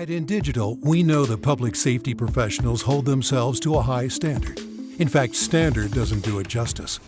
At InDigital, we know the public safety professionals hold themselves to a high standard. In fact, standard doesn't do it justice.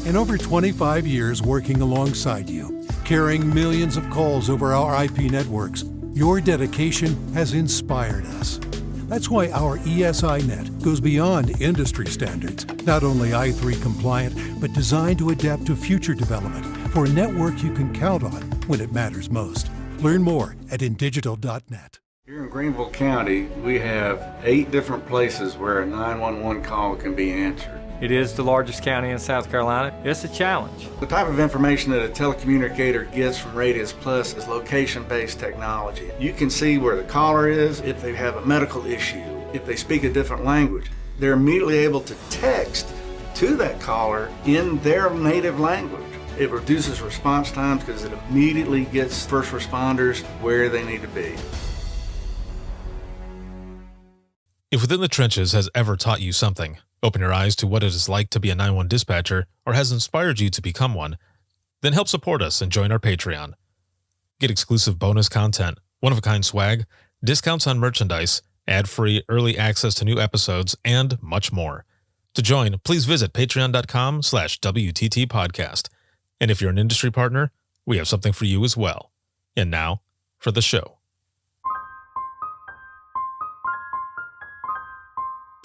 In over 25 years working alongside you, carrying millions of calls over our IP networks, your dedication has inspired us. That's why our ESI Net goes beyond industry standards, not only I3 compliant, but designed to adapt to future development for a network you can count on when it matters most. Learn more at indigital.net. Here in Greenville County, we have 8 different places where a 911 call can be answered. It is the largest county in South Carolina. It's a challenge. The type of information that a telecommunicator gets from Radius Plus is location-based technology. You can see where the caller is, if they have a medical issue, if they speak a different language. They're immediately able to text to that caller in their native language. It reduces response times because it immediately gets first responders where they need to be. If Within the Trenches has ever taught you something, open your eyes to what it is like to be a 911 dispatcher, or has inspired you to become one, then help support us and join our Patreon. Get exclusive bonus content, one-of-a-kind swag, discounts on merchandise, ad-free early access to new episodes, and much more. To join, please visit patreon.com/WTT podcast. And if you're an industry partner, we have something for you as well. And now, for the show.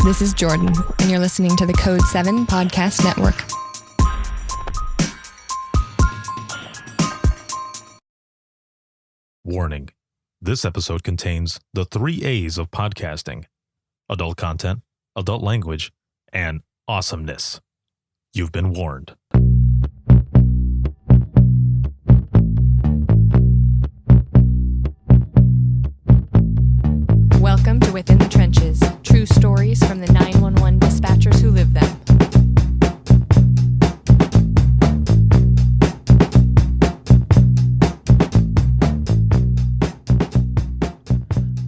This is Jordan, and you're listening to the Code 7 Podcast Network. Warning. This episode contains the 3 A's of podcasting: adult content, adult language, and awesomeness. You've been warned. Welcome to Within the Trenches, true stories from the 911 dispatchers who live them.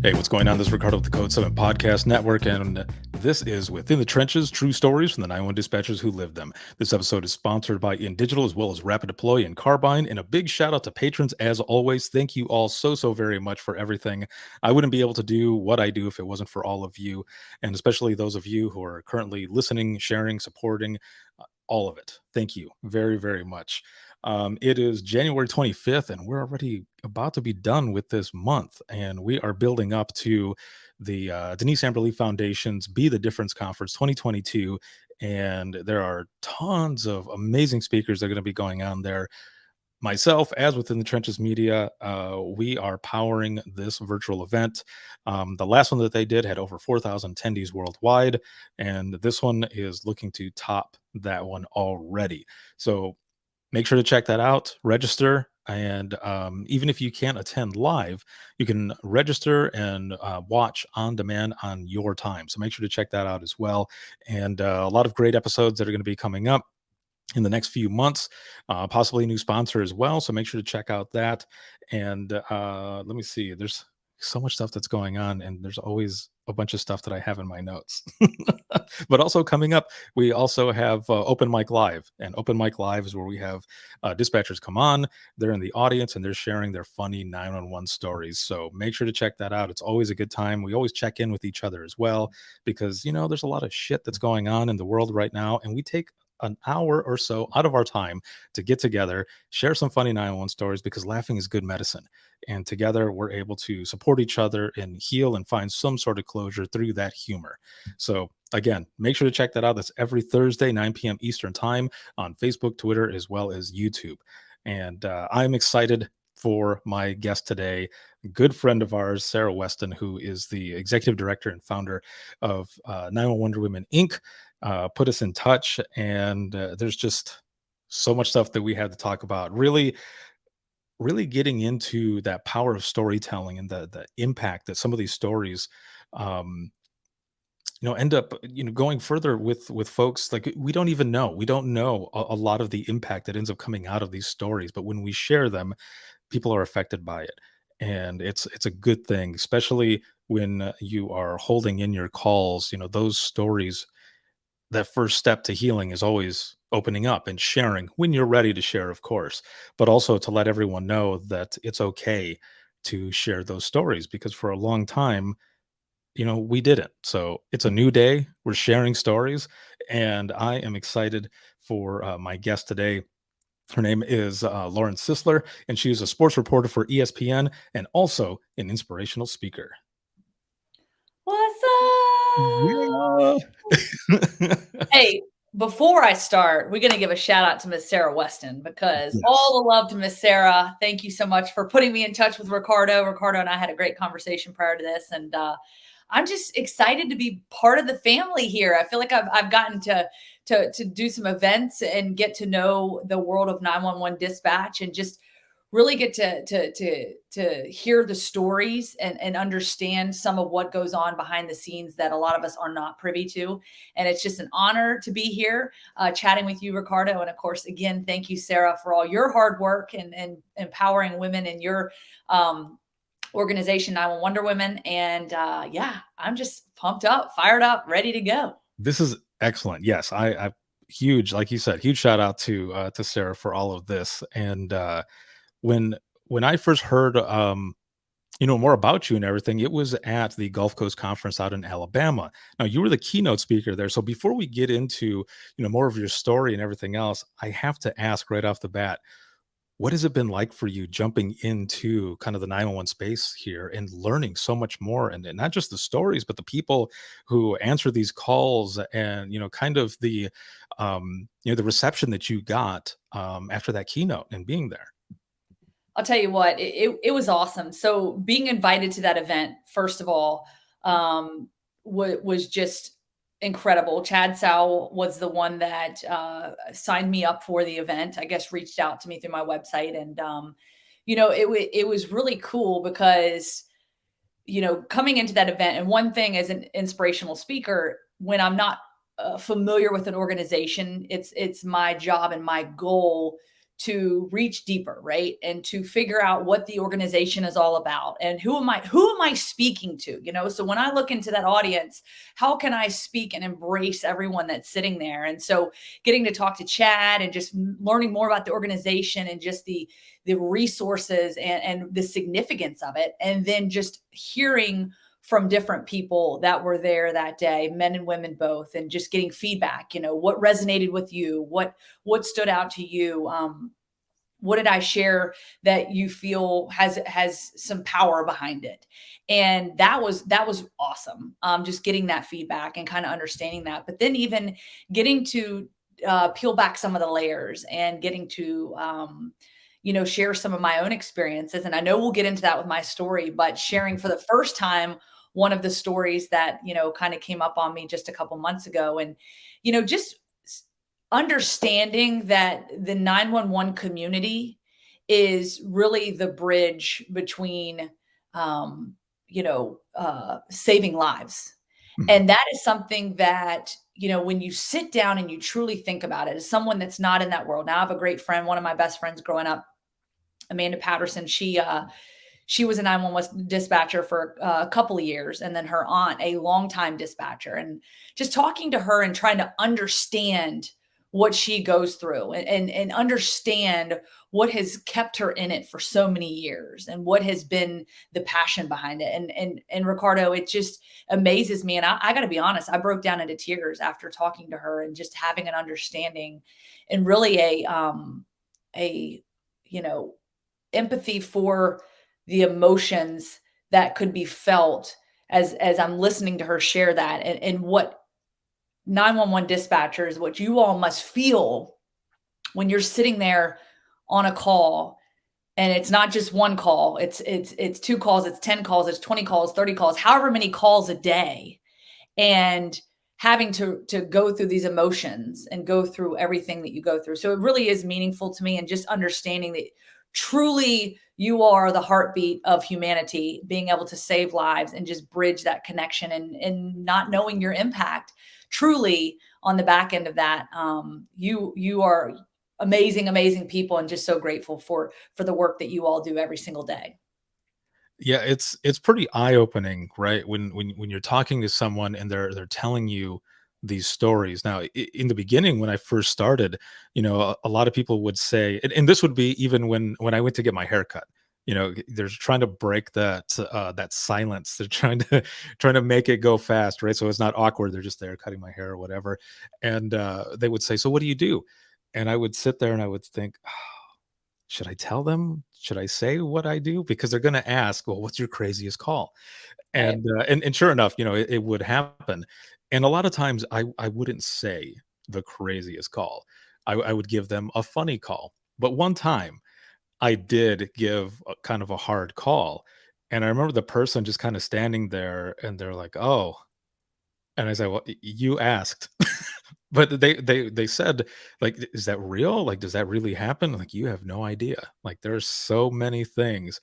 Hey, what's going on? This is Ricardo with the Code 7 Podcast Network, and this is Within the Trenches, true stories from the 911 dispatchers who live them. This episode is sponsored by InDigital as well as Rapid Deploy and Carbine, and a big shout out to patrons as always. Thank you all so very much for everything. I wouldn't be able to do what I do if it wasn't for all of you, and especially those of you who are currently listening, sharing, supporting, all of it. Thank you very much. It is January 25th, and we're already about to be done with this month, and we are building up to the Denise Amberley Foundation's Be the Difference Conference 2022, and there are tons of amazing speakers that are going to be going on there. Myself, as Within the Trenches Media, we are powering this virtual event. The last one that they did had over 4,000 attendees worldwide, and this one is looking to top that one already. So make sure to check that out, register, and even if you can't attend live, you can register and watch on demand on your time. So make sure to check that out as well. And a lot of great episodes that are going to be coming up in the next few months, possibly a new sponsor as well. So make sure to check out that. And let me see, there's so much stuff that's going on, and there's always a bunch of stuff that I have in my notes. But also coming up, we also have Open Mic Live, and Open Mic Live is where we have dispatchers come on, they're in the audience, and they're sharing their funny 911 stories. So make sure to check that out. It's always a good time. We always check in with each other as well, because, you know, there's a lot of shit that's going on in the world right now, and we take an hour or so out of our time to get together, share some funny 911 stories, because laughing is good medicine. And together we're able to support each other and heal and find some sort of closure through that humor. So again, make sure to check that out. That's every Thursday, 9 p.m. Eastern time on Facebook, Twitter, as well as YouTube. And I'm excited for my guest today, a good friend of ours, Sarah Weston, who is the executive director and founder of 911 Wonder Women, Inc., put us in touch, and there's just so much stuff that we had to talk about. Really getting into that power of storytelling and the impact that some of these stories, end up, going further with folks. Like, we don't know a lot of the impact that ends up coming out of these stories, but when we share them, people are affected by it, and it's a good thing, especially when you are holding in your calls. Those stories, that first step to healing is always opening up and sharing when you're ready to share, of course, but also to let everyone know that it's okay to share those stories, because for a long time, we didn't. So it's a new day. We're sharing stories, and I am excited for my guest today. Her name is Lauren Sisler, and she is a sports reporter for ESPN and also an inspirational speaker. What's up? Yeah. Hey, before I start, we're going to give a shout out to Miss Sarah Weston, because Yes. all the love to Miss Sarah. Thank you so much for putting me in touch with Ricardo. Ricardo and I had a great conversation prior to this, and I'm just excited to be part of the family here. I feel like I've gotten to do some events and get to know the world of 911 dispatch, and just really get to hear the stories and understand some of what goes on behind the scenes that a lot of us are not privy to. And it's just an honor to be here chatting with you, Ricardo. And of course, again, thank you, Sarah, for all your hard work and empowering women in your organization, 911 Wonder Women. And yeah, I'm just pumped up, fired up, ready to go. This is excellent. Yes, I huge, like you said, huge shout out to Sarah for all of this. And when I first heard more about you and everything, it was at the Gulf Coast Conference out in Alabama. Now, you were the keynote speaker there. So before we get into more of your story and everything else, I have to ask right off the bat, what has it been like for you jumping into kind of the 911 space here and learning so much more, and not just the stories, but the people who answer these calls, and kind of the the reception that you got after that keynote and being there? I'll tell you what, it was awesome. So being invited to that event, first of all, was just incredible. Chad Sow was the one that signed me up for the event. I guess reached out to me through my website, and it was really cool because coming into that event, and one thing as an inspirational speaker, when I'm not familiar with an organization, it's my job and my goal to reach deeper, right? And to figure out what the organization is all about, and who am I speaking to? So when I look into that audience, how can I speak and embrace everyone that's sitting there? And so getting to talk to Chad and just learning more about the organization and just the resources and the significance of it. And then just hearing from different people that were there that day, men and women both, and just getting feedback, what resonated with you, what stood out to you, what did I share that you feel has some power behind it. And that was awesome. Just getting that feedback and kind of understanding that, but then even getting to peel back some of the layers and getting to share some of my own experiences. And I know we'll get into that with my story, but sharing for the first time one of the stories that, kind of came up on me just a couple months ago. And, just understanding that the 911 community is really the bridge between, saving lives. Mhm. And that is something that, when you sit down and you truly think about it, as someone that's not in that world. Now I have a great friend, one of my best friends growing up, Amanda Patterson. She was a 911 dispatcher for a couple of years, and then her aunt, a longtime dispatcher. And just talking to her and trying to understand what she goes through, and understand what has kept her in it for so many years, and what has been the passion behind it. And Ricardo, it just amazes me. And I got to be honest, I broke down into tears after talking to her and just having an understanding, and really a empathy for the emotions that could be felt as I'm listening to her share that, and what 911 dispatchers, what you all must feel when you're sitting there on a call. And it's not just one call, it's 2 calls, it's 10 calls, it's 20 calls, 30 calls, however many calls a day. And having to go through these emotions and go through everything that you go through. So it really is meaningful to me, and just understanding that truly you are the heartbeat of humanity, being able to save lives and just bridge that connection, and not knowing your impact truly on the back end of that. You are amazing people, and just so grateful for the work that you all do every single day. Yeah, it's pretty eye-opening, right? When you're talking to someone and they're telling you these stories. Now, in the beginning, when I first started, a lot of people would say, and this would be even when I went to get my haircut. they're trying to break that silence. They're trying to make it go fast, right? So it's not awkward. They're just there cutting my hair or whatever. And they would say, "So what do you do?" And I would sit there and I would think, should I tell them? Should I say what I do? Because they're going to ask, "Well, what's your craziest call?" Right. And sure enough, it would happen. And a lot of times I wouldn't say the craziest call. I would give them a funny call. But one time I did give a kind of a hard call. And I remember the person just kind of standing there and they're like, "Oh," and I said, "Well, you asked." But they said, like, "Is that real? Like, does that really happen?" Like, "You have no idea. Like, there's so many things."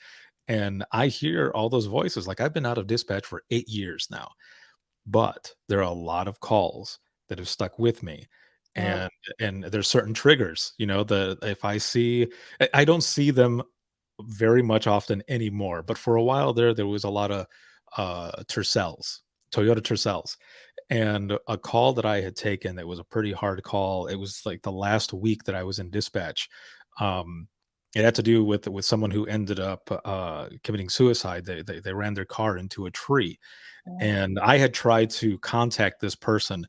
And I hear all those voices. Like, I've been out of dispatch for 8 years now, but there are a lot of calls that have stuck with me. Wow. And there's certain triggers, the if I don't see them very much often anymore, but for a while there was a lot of Tercels, Toyota Tercels. And a call that I had taken that was a pretty hard call. It was like the last week that I was in dispatch. Um, it had to do with someone who ended up committing suicide. They ran their car into a tree, Wow. and I had tried to contact this person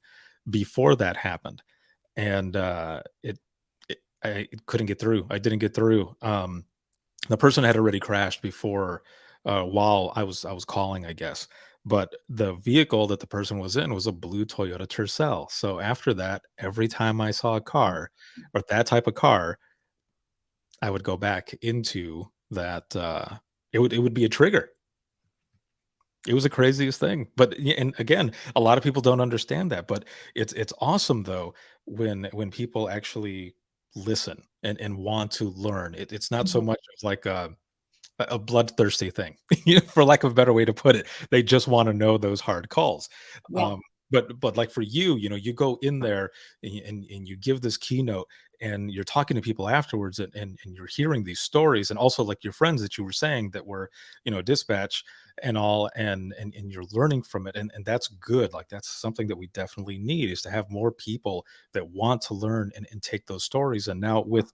before that happened, and I couldn't get through. I didn't get through. The person had already crashed before, while I was calling, I guess. But the vehicle that the person was in was a blue Toyota Tercel. So after that, every time I saw a car or that type of car, I would go back into that. It would be a trigger. It was the craziest thing. But and again, a lot of people don't understand that. But it's awesome though when people actually listen and want to learn. It's not so Mhm. much of like a bloodthirsty thing, for lack of a better way to put it. They just want to know those hard calls. Yeah. Um, but like for you, you go in there and you give this keynote and you're talking to people afterwards and you're hearing these stories and also like your friends that you were saying that were, dispatch and all and you're learning from it and that's good. Like that's something that we definitely need is to have more people that want to learn and take those stories. And now with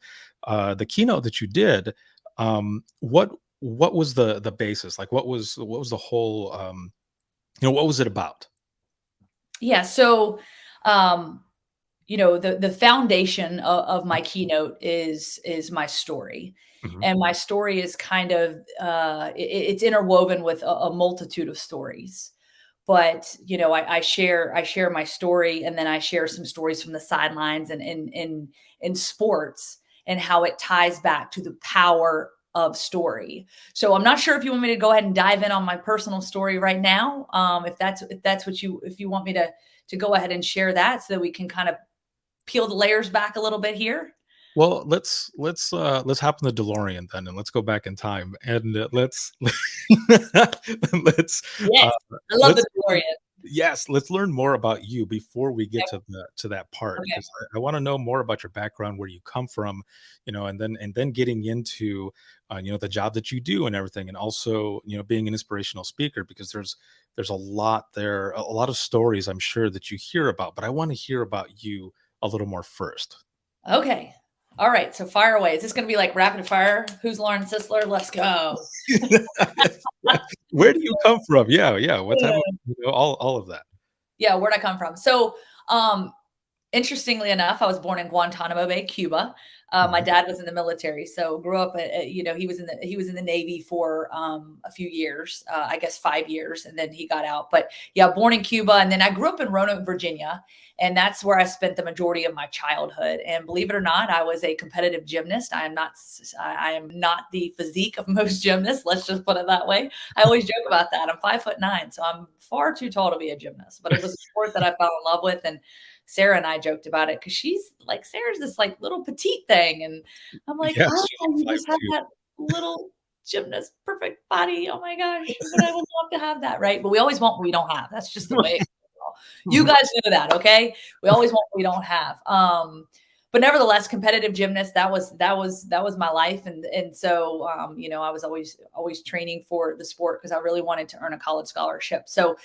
the keynote that you did, what was the basis? Like, what was the whole, what was it about? Yeah. So, um, the foundation of my keynote is my story, Mhm. and my story is kind of it's interwoven with a multitude of stories. But I share my story, and then I share some stories from the sidelines and in sports, and how it ties back to the power of story. So I'm not sure if you want me to go ahead and dive in on my personal story right now. If that's if you want me to go ahead and share that so that we can kind of peel the layers back a little bit here. Well, let's hop in the DeLorean then, and let's go back in time, and let's Yes, uh, I love the let's DeLorean. yes, let's learn more about you before we get to that part Okay. because I want to know more about your background, where you come from, and then getting into the job that you do and everything, and also being an inspirational speaker because there's a lot there, a lot of stories I'm sure that you hear about, but I want to hear about you a little more first. Okay. All right. So fire away. Is this going to be like rapid fire? Who's Lauren Sisler? Let's go. Where do you come from? Yeah, yeah. What type of all of that? Yeah. Where'd I come from? So, um, interestingly enough, I was born in Guantanamo Bay, Cuba. My Mhm. dad was in the military, so grew up. He was in the Navy for a few years, I guess 5 years, and then he got out. But yeah, born in Cuba, and then I grew up in Roanoke, Virginia, and that's where I spent the majority of my childhood. And believe it or not, I was a competitive gymnast. I am not the physique of most gymnasts. Let's just put it that way. I always joke about that. I'm 5'9", so I'm far too tall to be a gymnast. But it was a sport that I fell in love with, and Sarah and I joked about it because she's like, Sarah's this like little petite thing. And I'm like, Yes, oh, she's like you five just have two. that little gymnast perfect body. Oh my gosh. But I would love to have that. Right. But we always want what we don't have. That's just the way it goes. You guys know that. Okay. We always want what we don't have. But nevertheless, competitive gymnast, that was my life. And so I was always training for the sport because I really wanted to earn a college scholarship. So,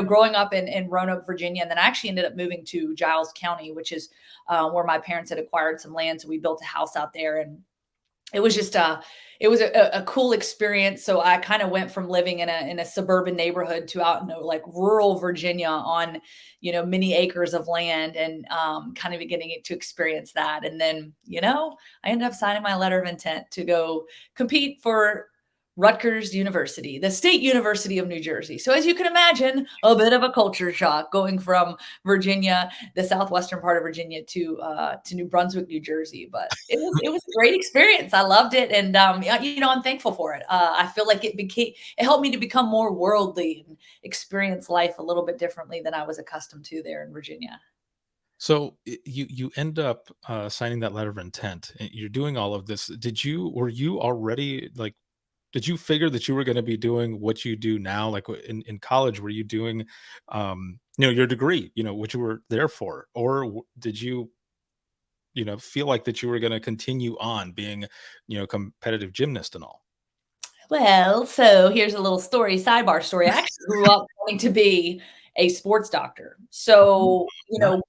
growing up in Roanoke, Virginia, and then I actually ended up moving to Giles County, which is where my parents had acquired some land. So we built a house out there, and it was just a cool experience. So I kind of went from living in a suburban neighborhood to out in like rural Virginia on, many acres of land, and kind of getting it to experience that. And then, I ended up signing my letter of intent to go compete for Rutgers University, the State University of New Jersey. So as you can imagine, a bit of a culture shock going from Virginia, the southwestern part of Virginia, to New Brunswick, New Jersey. But it was a great experience. I loved it, and I'm thankful for it. I feel like it helped me to become more worldly and experience life a little bit differently than I was accustomed to there in Virginia. So you end up signing that letter of intent. And you're doing all of this. Were you already like? Did you figure that you were going to be doing what you do now? Like in college, were you doing, your degree, what you were there for, or did you, feel like that you were going to continue on being, competitive gymnast and all? Well, so here's a little sidebar story. I actually grew up wanting to be a sports doctor. Oh, So, nice.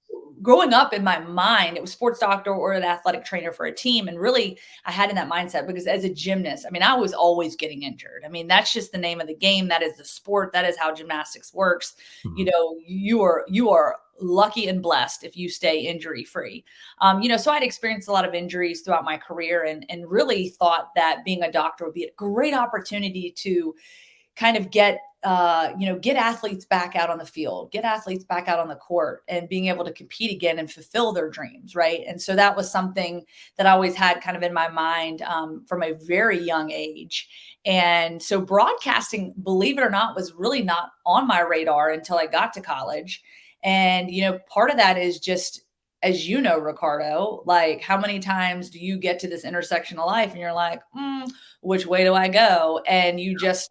growing up in my mind, it was sports doctor or an athletic trainer for a team. And really, I had in that mindset because as a gymnast, I mean, I was always getting injured. I mean, that's just the name of the game. That is the sport. That is how gymnastics works. Mhm. You are lucky and blessed if you stay injury free. So I'd experienced a lot of injuries throughout my career, and really thought that being a doctor would be a great opportunity to kind of get athletes back out on the field, get athletes back out on the court, and being able to compete again and fulfill their dreams, right? And so that was something that I always had kind of in my mind from a very young age. And so broadcasting, believe it or not, was really not on my radar until I got to college. And part of that is just, as you know, Ricardo, like how many times do you get to this intersection of life and you're like, which way do I go? And you just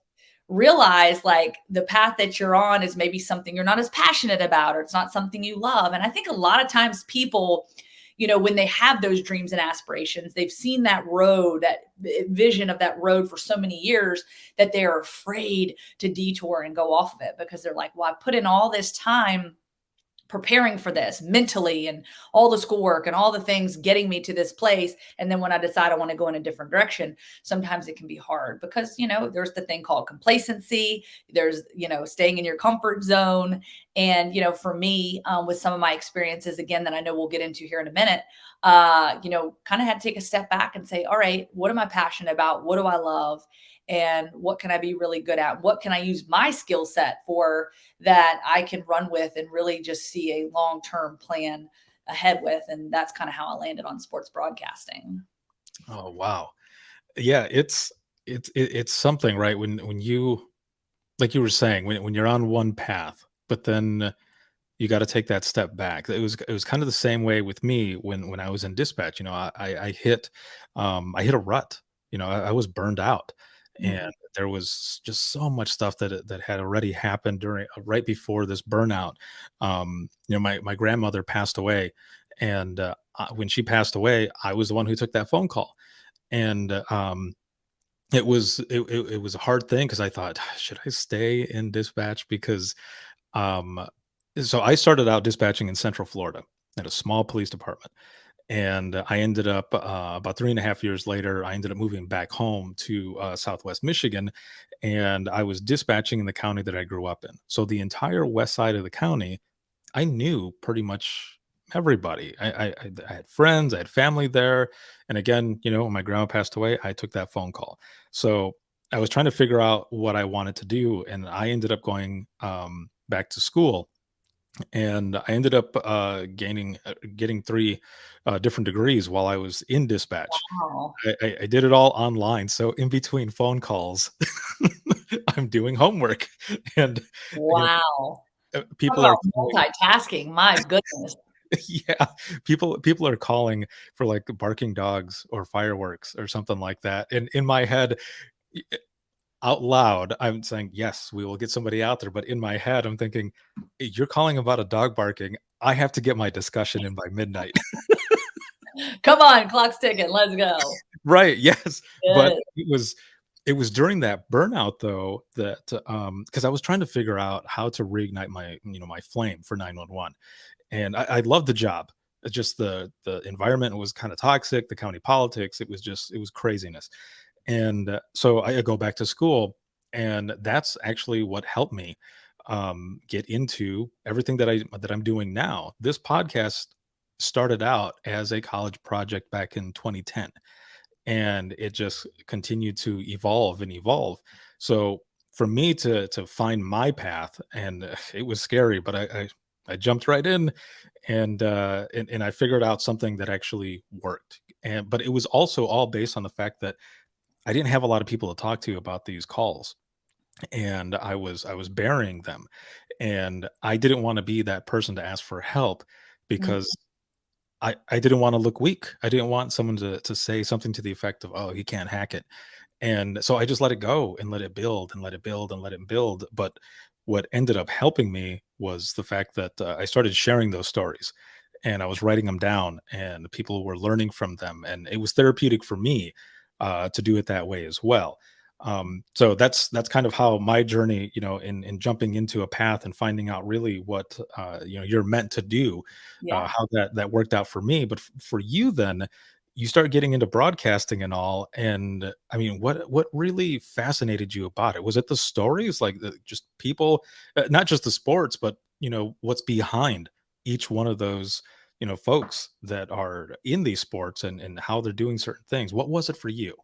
realize like the path that you're on is maybe something you're not as passionate about, or it's not something you love. And I think a lot of times people, when they have those dreams and aspirations, they've seen that road, that vision of that road for so many years, that they're afraid to detour and go off of it, because they're like, well, I put in all this time preparing for this mentally, and all the schoolwork and all the things getting me to this place. And then when I decide I want to go in a different direction, sometimes it can be hard because, there's the thing called complacency. There's, staying in your comfort zone. And, for me, with some of my experiences, again, that I know we'll get into here in a minute, kind of had to take a step back and say, all right, what am I passionate about? What do I love? And what can I be really good at? What can I use my skill set for, that I can run with and really just see a long-term plan ahead with? And that's kind of how I landed on sports broadcasting. Oh, wow. Yeah, it's something, right? When you, like you were saying, when you're on one path, but then you got to take that step back. It was kind of the same way with me when I was in dispatch. I hit a rut. I was burned out, Mhm. and there was just so much stuff that had already happened during right before this burnout. My grandmother passed away, and when she passed away, I was the one who took that phone call, and it was a hard thing because I thought, should I stay in dispatch? Because um, so I started out dispatching in Central Florida at a small police department, and I ended up about 3.5 years later, I ended up moving back home to Southwest Michigan, and I was dispatching in the county that I grew up in. So the entire west side of the county, I knew pretty much everybody. I had friends, I had family there, and again, when my grandma passed away, I took that phone call. So I was trying to figure out what I wanted to do, and I ended up going back to school, and I ended up getting three different degrees while I was in dispatch. Wow. I did it all online, so in between phone calls, I'm doing homework, and you know, Wow. Talk people are about calling. multitasking. My goodness. Yeah, people are calling for like barking dogs or fireworks or something like that, and in my head, out loud, I'm saying, "Yes, we will get somebody out there," but in my head, I'm thinking, "You're calling about a dog barking. I have to get my discussion in by midnight." Come on, clock's ticking. Let's go. Right, yes, but Good. it was during that burnout though that, because I was trying to figure out how to reignite my flame for 911, and I loved the job, just the environment was kind of toxic, the county politics, it was craziness. And so I go back to school, and that's actually what helped me get into everything that I'm doing now. This podcast started out as a college project back in 2010, and it just continued to evolve and evolve. So for me to find my path, and it was scary, but I jumped right in, and I figured out something that actually worked. And but it was also all based on the fact that I didn't have a lot of people to talk to about these calls, and I was burying them, and I didn't want to be that person to ask for help Mhm. because I didn't want to look weak. I didn't want someone to say something to the effect of, "Oh, he can't hack it." And so I just let it go and let it build and let it build and let it build. But what ended up helping me was the fact that I started sharing those stories, and I was writing them down, and people were learning from them. And it was therapeutic for me to do it that way as well. So that's kind of how my journey, in jumping into a path and finding out really what you're meant to do, Yeah. how that worked out for me. But for you, then you start getting into broadcasting and all. And I mean, what really fascinated you about it? Was it the stories, like just people, not just the sports, but what's behind each one of those folks that are in these sports, and how they're doing certain things? What was it for you?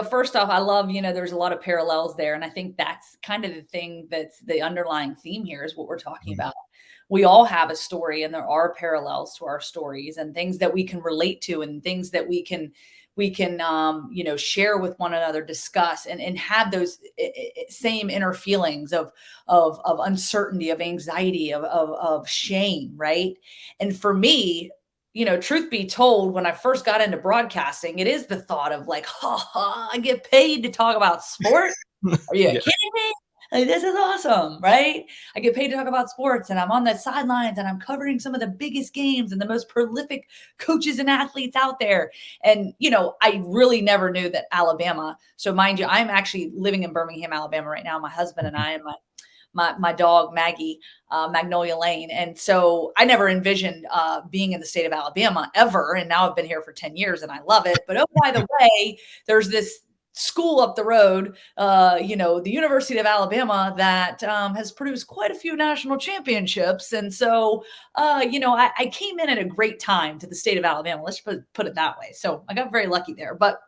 First off, I love, there's a lot of parallels there. And I think that's kind of the thing that's the underlying theme here is what we're talking Mhm. about. We all have a story and there are parallels to our stories and things that we can relate to and things that we can share with one another, discuss and have those same inner feelings of uncertainty, of anxiety, of shame, right? And for me, truth be told, when I first got into broadcasting, it is the thought of like, ha ha, I get paid to talk about sport. Are you Yeah. kidding me? Like, this is awesome, right? I get paid to talk about sports and I'm on the sidelines and I'm covering some of the biggest games and the most prolific coaches and athletes out there. And, I really never knew that Alabama. So, mind you, I'm actually living in Birmingham, Alabama right now. My husband and Mhm. I and my dog Maggie, Magnolia Lane, and so I never envisioned being in the state of Alabama ever. And now I've been here for 10 years and I love it. But oh, by the way, there's this school up the road, the University of Alabama that has produced quite a few national championships. And so, I came in at a great time to the state of Alabama. Let's put it that way. So I got very lucky there. But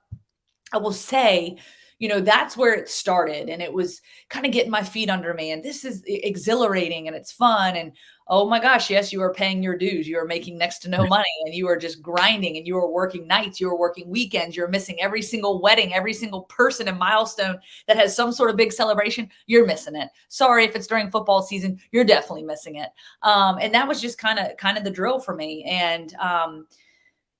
I will say, that's where it started. And it was kind of getting my feet under me. And this is exhilarating and it's fun. And oh my gosh, yes, you are paying your dues. You are making next to no money and you are just grinding and you are working nights, you are working weekends, you're missing every single wedding, every single person and milestone that has some sort of big celebration. You're missing it. Sorry if it's during football season, you're definitely missing it. And that was just kind of the drill for me. And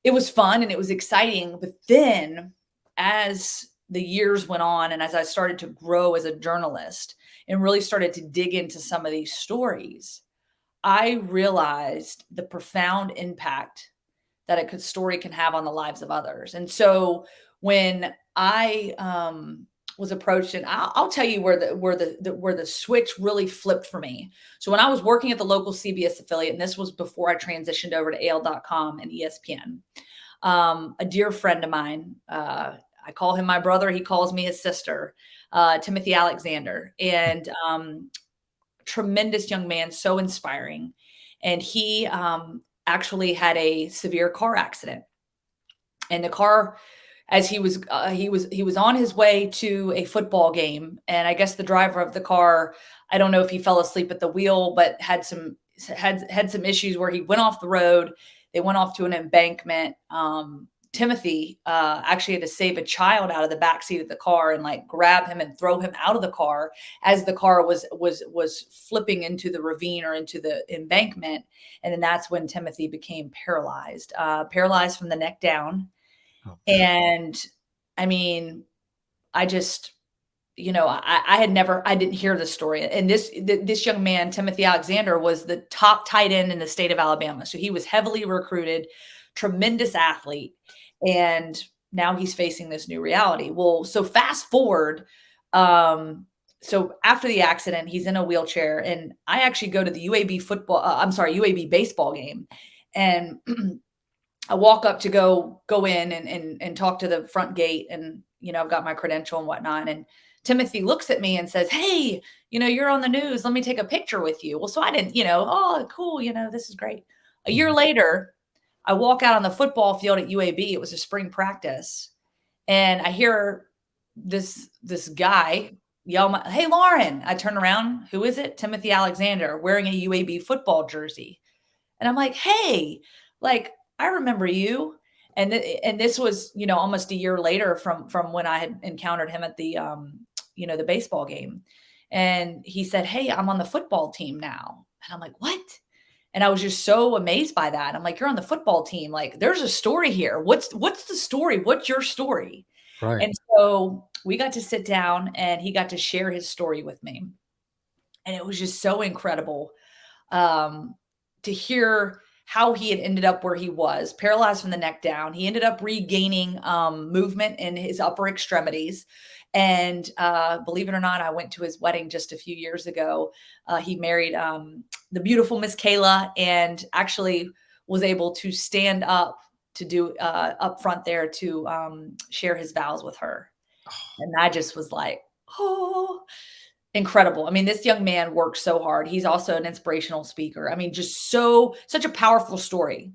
it was fun and it was exciting. But then as the years went on and as I started to grow as a journalist and really started to dig into some of these stories, I realized the profound impact that story can have on the lives of others. And so when I was approached, and I'll tell you where the switch really flipped for me. So when I was working at the local CBS affiliate, and this was before I transitioned over to AL.com and ESPN, a dear friend of mine, I call him my brother, he calls me his sister, Timothy Alexander, and tremendous young man, so inspiring. And he actually had a severe car accident. And the car, as he was on his way to a football game, and I guess the driver of the car, I don't know if he fell asleep at the wheel, but had some issues where he went off the road. They went off to an embankment. Timothy actually had to save a child out of the back seat of the car and like grab him and throw him out of the car as the car was flipping into the ravine or into the embankment. And then that's when Timothy became paralyzed from the neck down. Oh, man. And I mean, I just, I didn't hear the story. And this young man, Timothy Alexander, was the top tight end in the state of Alabama. So he was heavily recruited, tremendous athlete. And now he's facing this new reality. Well, so fast forward. So after the accident, he's in a wheelchair, and I actually go to the UAB UAB baseball game. And I walk up to go in and talk to the front gate, and I've got my credential and whatnot. And Timothy looks at me and says, "Hey, you're on the news. Let me take a picture with you." Well, so I didn't, oh, cool, this is great. A year Mhm. later, I walk out on the football field at UAB. It was a spring practice, and I hear this guy yell, "Hey, Lauren!" I turn around. Who is it? Timothy Alexander, wearing a UAB football jersey. And I'm like, "Hey, like, I remember you." And this was, almost a year later from when I had encountered him at the baseball game. And he said, "Hey, I'm on the football team now." And I'm like, "What?" And I was just so amazed by that. I'm like, "You're on the football team. Like, there's a story here. What's the story? What's your story?" Right. And so we got to sit down and he got to share his story with me. And it was just so incredible um, to hear how he had ended up where he was, paralyzed from the neck down. He ended up regaining movement in his upper extremities. And believe it or not, I went to his wedding just a few years ago. He married the beautiful Miss Kayla, and actually was able to stand up to do up front there to share his vows with her. And I just was like, oh, incredible. I mean, this young man works so hard. He's also an inspirational speaker. I mean, just such a powerful story.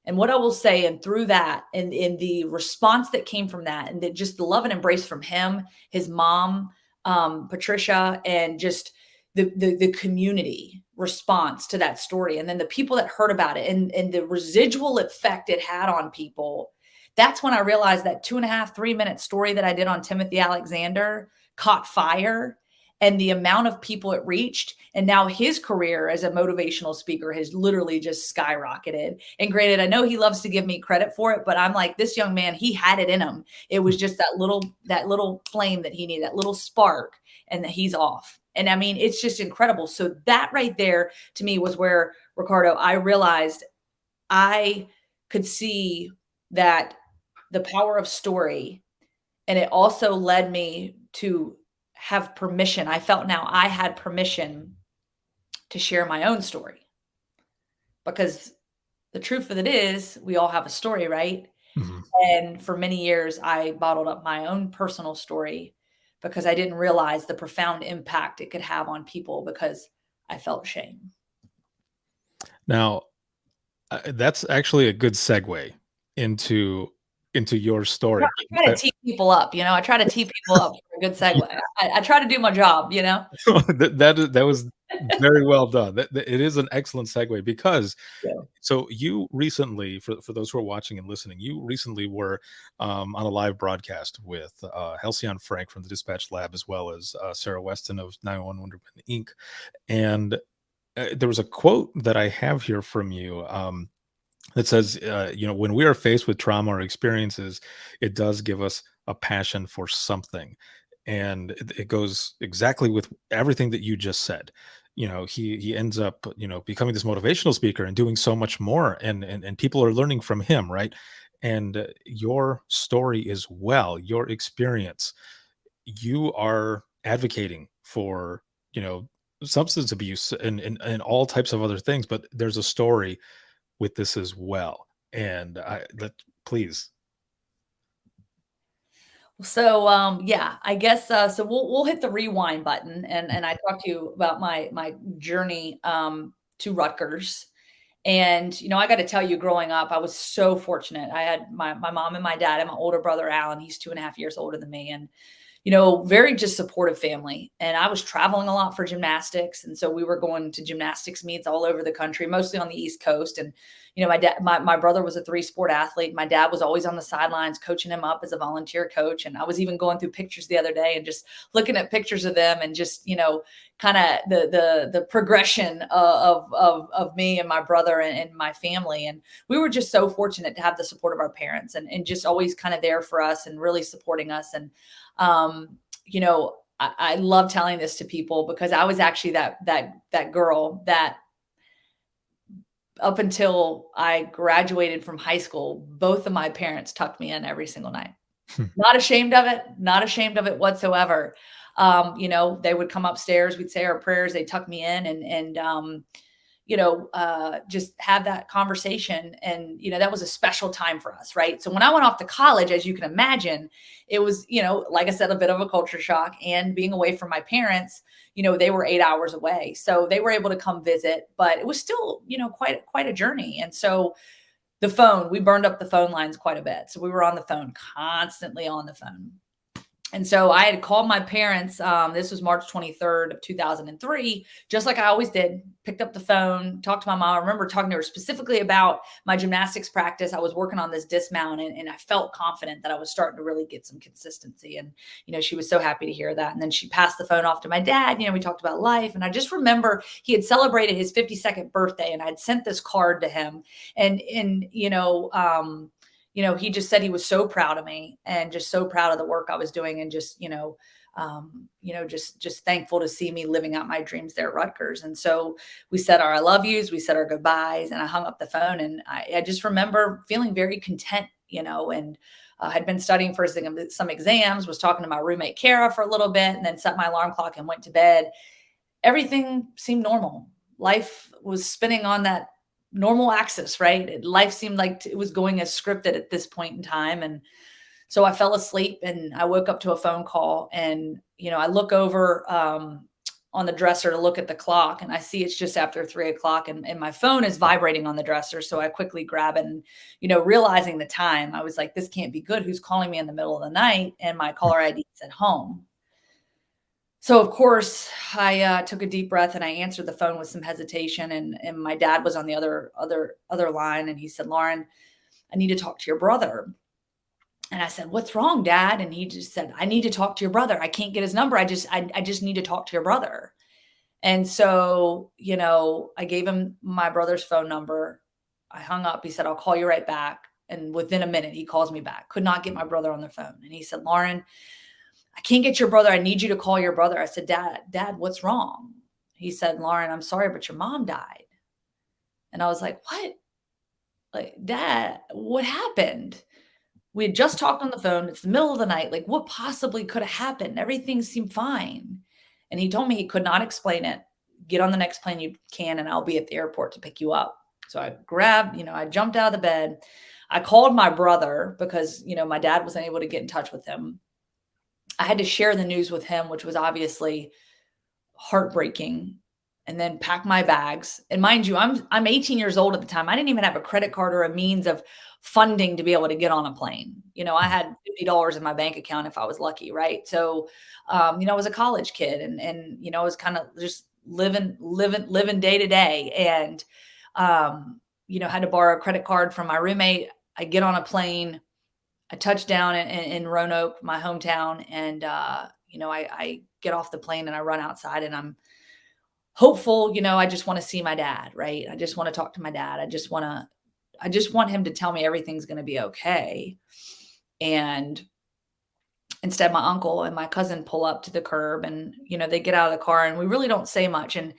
And what I will say, and through that, and in the response that came from that, and just the love and embrace from him, his mom, Patricia, and just the community response to that story, and then the people that heard about it, and the residual effect it had on people. That's when I realized that 2.5, 3 minute story that I did on Timothy Alexander caught fire, and the amount of people it reached. And now his career as a motivational speaker has literally just skyrocketed. And granted, I know he loves to give me credit for it, but I'm like, this young man, he had it in him. It was just that little flame that he needed, that little spark, and that he's off. And I mean, it's just incredible. So that right there to me was where, Ricardo, I realized I could see that the power of story. And it also led me to have permission. I felt now I had permission to share my own story, because the truth of it is we all have a story, right? Mhm. And for many years, I bottled up my own personal story because I didn't realize the profound impact it could have on people, because I felt shame. Now, that's actually a good segue into your I story. try to tee people up, I try to tee people up for a good segue. I try to do my job. That was very well done. It is an excellent segue because Yeah. so you recently, for those who are watching and listening, you recently were on a live broadcast with Halcyon Frank from the Dispatch Lab, as well as Sarah Weston of 911 Wonder Woman Inc. And there was a quote that I have here from you. That says, when we are faced with trauma or experiences, it does give us a passion for something. And it goes exactly with everything that you just said. He ends up, becoming this motivational speaker and doing so much more. And people are learning from him, right? And your story as well, your experience, you are advocating for, substance abuse and all types of other things, but there's a story with this as well. And please. So yeah, I guess so we'll hit the rewind button, and I talked to you about my journey to Rutgers. And I got to tell you, growing up, I was so fortunate. I had my mom and my dad and my older brother Alan. He's 2.5 years older than me, and very just supportive family. And I was traveling a lot for gymnastics. And so we were going to gymnastics meets all over the country, mostly on the East Coast. And, my brother was a 3-sport athlete. My dad was always on the sidelines coaching him up as a volunteer coach. And I was even going through pictures the other day and just looking at pictures of them, and just, kind of the progression of me and my brother and my family. And we were just so fortunate to have the support of our parents, and just always kind of there for us and really supporting us. And I love telling this to people, because I was actually that girl that, up until I graduated from high school, both of my parents tucked me in every single night. Not ashamed of it, not ashamed of it whatsoever. They would come upstairs, we'd say our prayers, they'd tuck me in, and just have that conversation. And, that was a special time for us. Right. So when I went off to college, as you can imagine, it was, like I said, a bit of a culture shock, and being away from my parents, they were 8 hours away. So they were able to come visit, but it was still, quite a journey. And so we burned up the phone lines quite a bit. So we were on the phone, constantly on the phone. And so I had called my parents. This was March 23rd of 2003, just like I always did. Picked up the phone, talked to my mom. I remember talking to her specifically about my gymnastics practice. I was working on this dismount, and I felt confident that I was starting to really get some consistency. And, she was so happy to hear that. And then she passed the phone off to my dad. We talked about life. And I just remember he had celebrated his 52nd birthday, and I'd sent this card to him. And he just said he was so proud of me, and just so proud of the work I was doing, and just, just thankful to see me living out my dreams there at Rutgers. And so we said our I love yous, we said our goodbyes, and I hung up the phone. And I just remember feeling very content, and had been studying for some exams, was talking to my roommate, Kara, for a little bit, and then set my alarm clock and went to bed. Everything seemed normal. Life was spinning on that normal axis, right? Life seemed like it was going as scripted at this point in time. And so I fell asleep, and I woke up to a phone call, and, I look over on the dresser to look at the clock, and I see it's just after 3 o'clock, and my phone is vibrating on the dresser. So I quickly grab it, and, realizing the time, I was like, this can't be good. Who's calling me in the middle of the night? And my caller ID said home. So of course I took a deep breath, and I answered the phone with some hesitation, and my dad was on the other line, and he said, Lauren, I need to talk to your brother. And I said, what's wrong, Dad? And he just said, I need to talk to your brother. I can't get his number. I just need to talk to your brother. And so, I gave him my brother's phone number. I hung up. He said, I'll call you right back. And within a minute, he calls me back. Could not get my brother on the phone. And he said, Lauren, I can't get your brother. I need you to call your brother. I said, Dad, what's wrong? He said, Lauren, I'm sorry, but your mom died. And I was like, what? Like, Dad, what happened? We had just talked on the phone. It's the middle of the night. Like, what possibly could have happened? Everything seemed fine. And he told me he could not explain it. Get on the next plane you can, and I'll be at the airport to pick you up. So I grabbed, I jumped out of the bed. I called my brother because, my dad wasn't able to get in touch with him. I had to share the news with him, which was obviously heartbreaking, and then pack my bags. And mind you, I'm 18 years old at the time. I didn't even have a credit card or a means of funding to be able to get on a plane. I had $50 in my bank account if I was lucky. Right. So, I was a college kid, and I was kind of just living day to day, and, had to borrow a credit card from my roommate. I get on a plane. I touched down in Roanoke, my hometown, and, I get off the plane, and I run outside, and I'm hopeful. I just want to see my dad, right? I just want to talk to my dad. I just want him to tell me everything's going to be okay. And instead, my uncle and my cousin pull up to the curb, and, they get out of the car, and we really don't say much. And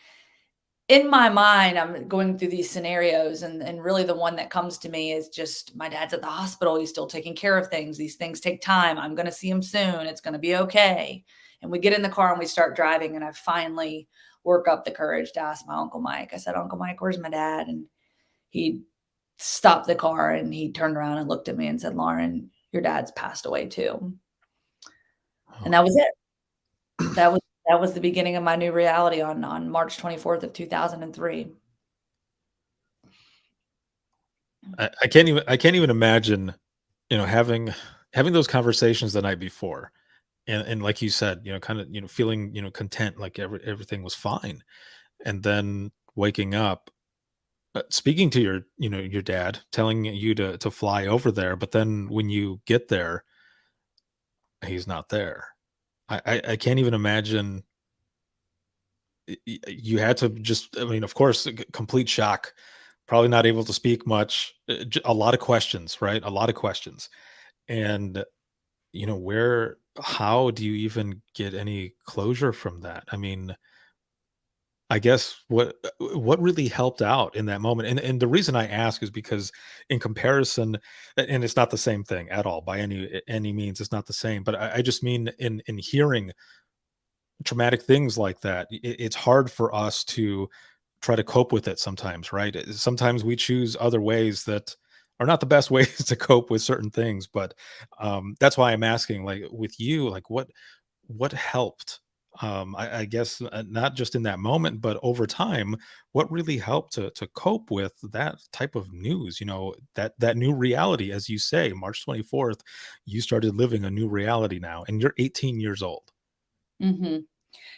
in my mind, I'm going through these scenarios, and really the one that comes to me is just, my dad's at the hospital. He's still taking care of things. These things take time. I'm going to see him soon. It's going to be okay. And we get in the car, and we start driving, and I finally work up the courage to ask my Uncle Mike. I said, Uncle Mike, where's my dad? And he stopped the car, and he turned around and looked at me and said, Lauren, your dad's passed away too. And that was it. That was the beginning of my new reality on March 24th of 2003. I can't even imagine, having those conversations the night before, and like you said, kind of, feeling, content, like everything was fine, and then waking up, speaking to your dad, telling you to fly over there, but then when you get there, he's not there. I can't even imagine. You had to just, I mean, of course, complete shock, probably not able to speak much, a lot of questions, right? A lot of questions. And, how do you even get any closure from that? I mean, I guess what really helped out in that moment, and the reason I ask is because in comparison, and it's not the same thing at all by any means, it's not the same, but I just mean in hearing traumatic things like that, it's hard for us to try to cope with it sometimes, right? Sometimes we choose other ways that are not the best ways to cope with certain things, but that's why I'm asking, like with you, like what helped? I guess not just in that moment, but over time, what really helped to cope with that type of news? That new reality, as you say, March 24th, you started living a new reality now, and you're 18 years old. Mhm.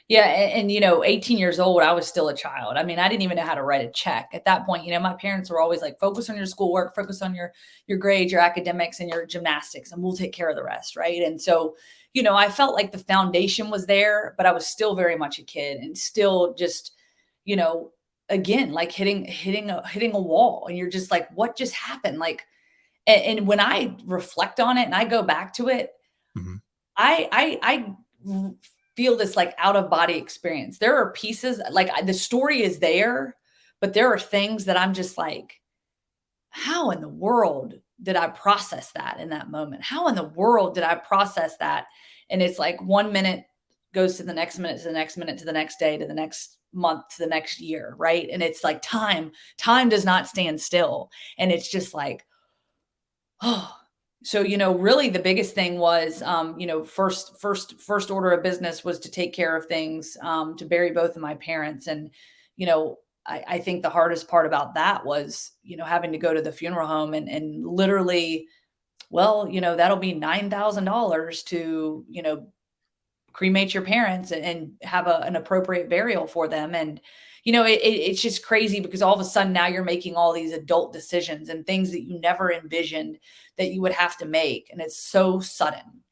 Yeah, and, 18 years old, I was still a child. I mean, I didn't even know how to write a check. At that point, my parents were always like, "Focus on your schoolwork, focus on your grades, your academics, and your gymnastics, and we'll take care of the rest," right? And so, I felt like the foundation was there, but I was still very much a kid and still just, you know, again, like hitting a wall, and you're just like, "What just happened?" Like, and when I reflect on it and I go back to it, Mhm. I feel this like out of body experience. There are pieces like the story is there, but there are things that I'm just like, how in the world did I process that in that moment? How in the world did I process that? And it's like 1 minute goes to the next minute, to the next minute, to the next day, to the next month, to the next year, right? And it's like time does not stand still. And it's just like, oh, so, really the biggest thing was, first order of business was to take care of things, to bury both of my parents. And, I think the hardest part about that was, having to go to the funeral home and literally, well, that'll be $9,000 to, cremate your parents and have an appropriate burial for them. And, it's just crazy because all of a sudden now you're making all these adult decisions and things that you never envisioned that you would have to make. And it's so sudden.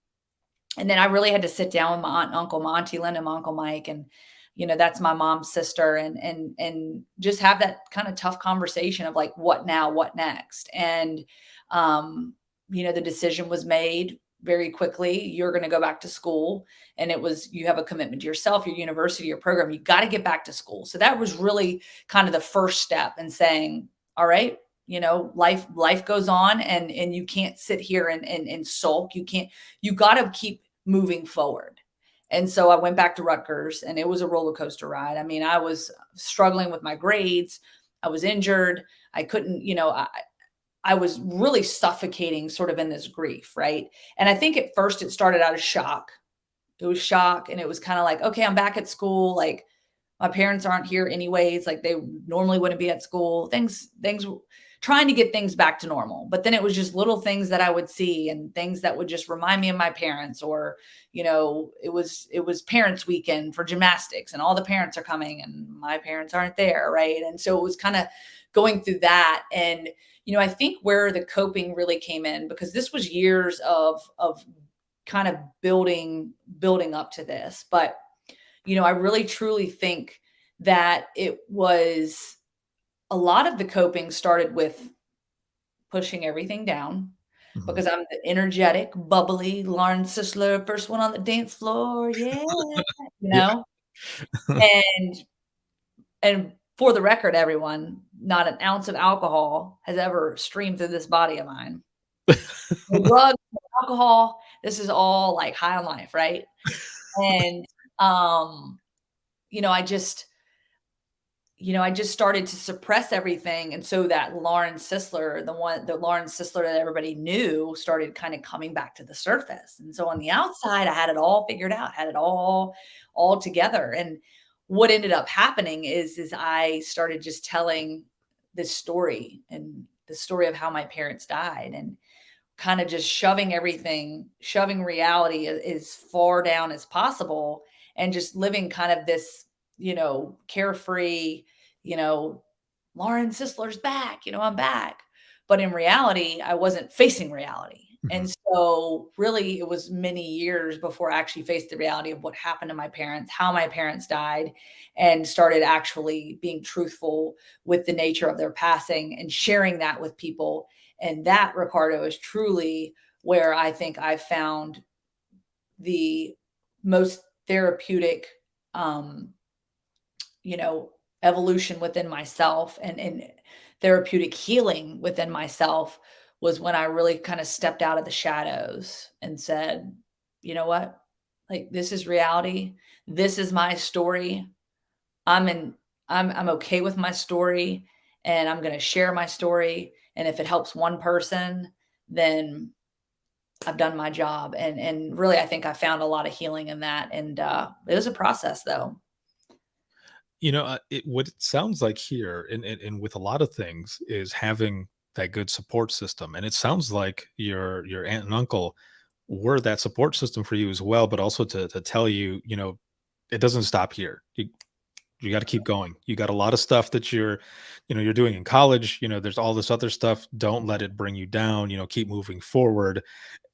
And then I really had to sit down with my aunt and uncle, my auntie Linda, my uncle Mike, and that's my mom's sister, and just have that kind of tough conversation of like, what now, what next? And the decision was made very quickly. You're going to go back to school, and it was you have a commitment to yourself, your university, your program. You got to get back to school. So that was really kind of the first step in saying, all right, life goes on, and you can't sit here and sulk. You got to keep moving forward. And so I went back to Rutgers, and it was a roller coaster ride. I mean, I was struggling with my grades. I was injured. I couldn't, I was really suffocating sort of in this grief, right? And I think at first it started out as shock. It was shock, and it was kind of like, okay, I'm back at school. Like my parents aren't here anyways. Like they normally wouldn't be at school. Things trying to get things back to normal. But then it was just little things that I would see and things that would just remind me of my parents, or, it was parents weekend for gymnastics and all the parents are coming and my parents aren't there. Right. And so it was kind of going through that. And, I think where the coping really came in, because this was years of kind of building up to this. But I really truly think that it was a lot of the coping started with pushing everything down Mhm. because I'm the energetic, bubbly Lauren Sisler, first one on the dance floor. Yeah. You Yeah. know? And for the record, everyone, not an ounce of alcohol has ever streamed through this body of mine. No drugs, no alcohol. This is all like high on life, right? And um, you know, I just I just started to suppress everything. And so that Lauren Sisler, the Lauren Sisler that everybody knew, started kind of coming back to the surface. And so on the outside, I had it all figured out, had it all together. And what ended up happening is I started just telling this story, and the story of how my parents died, and kind of just shoving reality as far down as possible, and just living kind of this, carefree, you know, Lauren Sisler's back, I'm back. But in reality, I wasn't facing reality. Mhm. And so really it was many years before I actually faced the reality of what happened to my parents, how my parents died, and started actually being truthful with the nature of their passing and sharing that with people. And that, Ricardo, is truly where I think I found the most therapeutic, um, evolution within myself, and therapeutic healing within myself, was when I really kind of stepped out of the shadows and said, you know what? Like, this is reality. This is my story. I'm in I'm okay with my story, and I'm going to share my story. And if it helps one person, then I've done my job. And really, I think I found a lot of healing in that. And it was a process, though. What it sounds like here, and with a lot of things, is having that good support system. And it sounds like your aunt and uncle were that support system for you as well, but also to tell you, it doesn't stop here. You got to keep going. You got a lot of stuff that you're doing in college. There's all this other stuff. Don't let it bring you down. Keep moving forward.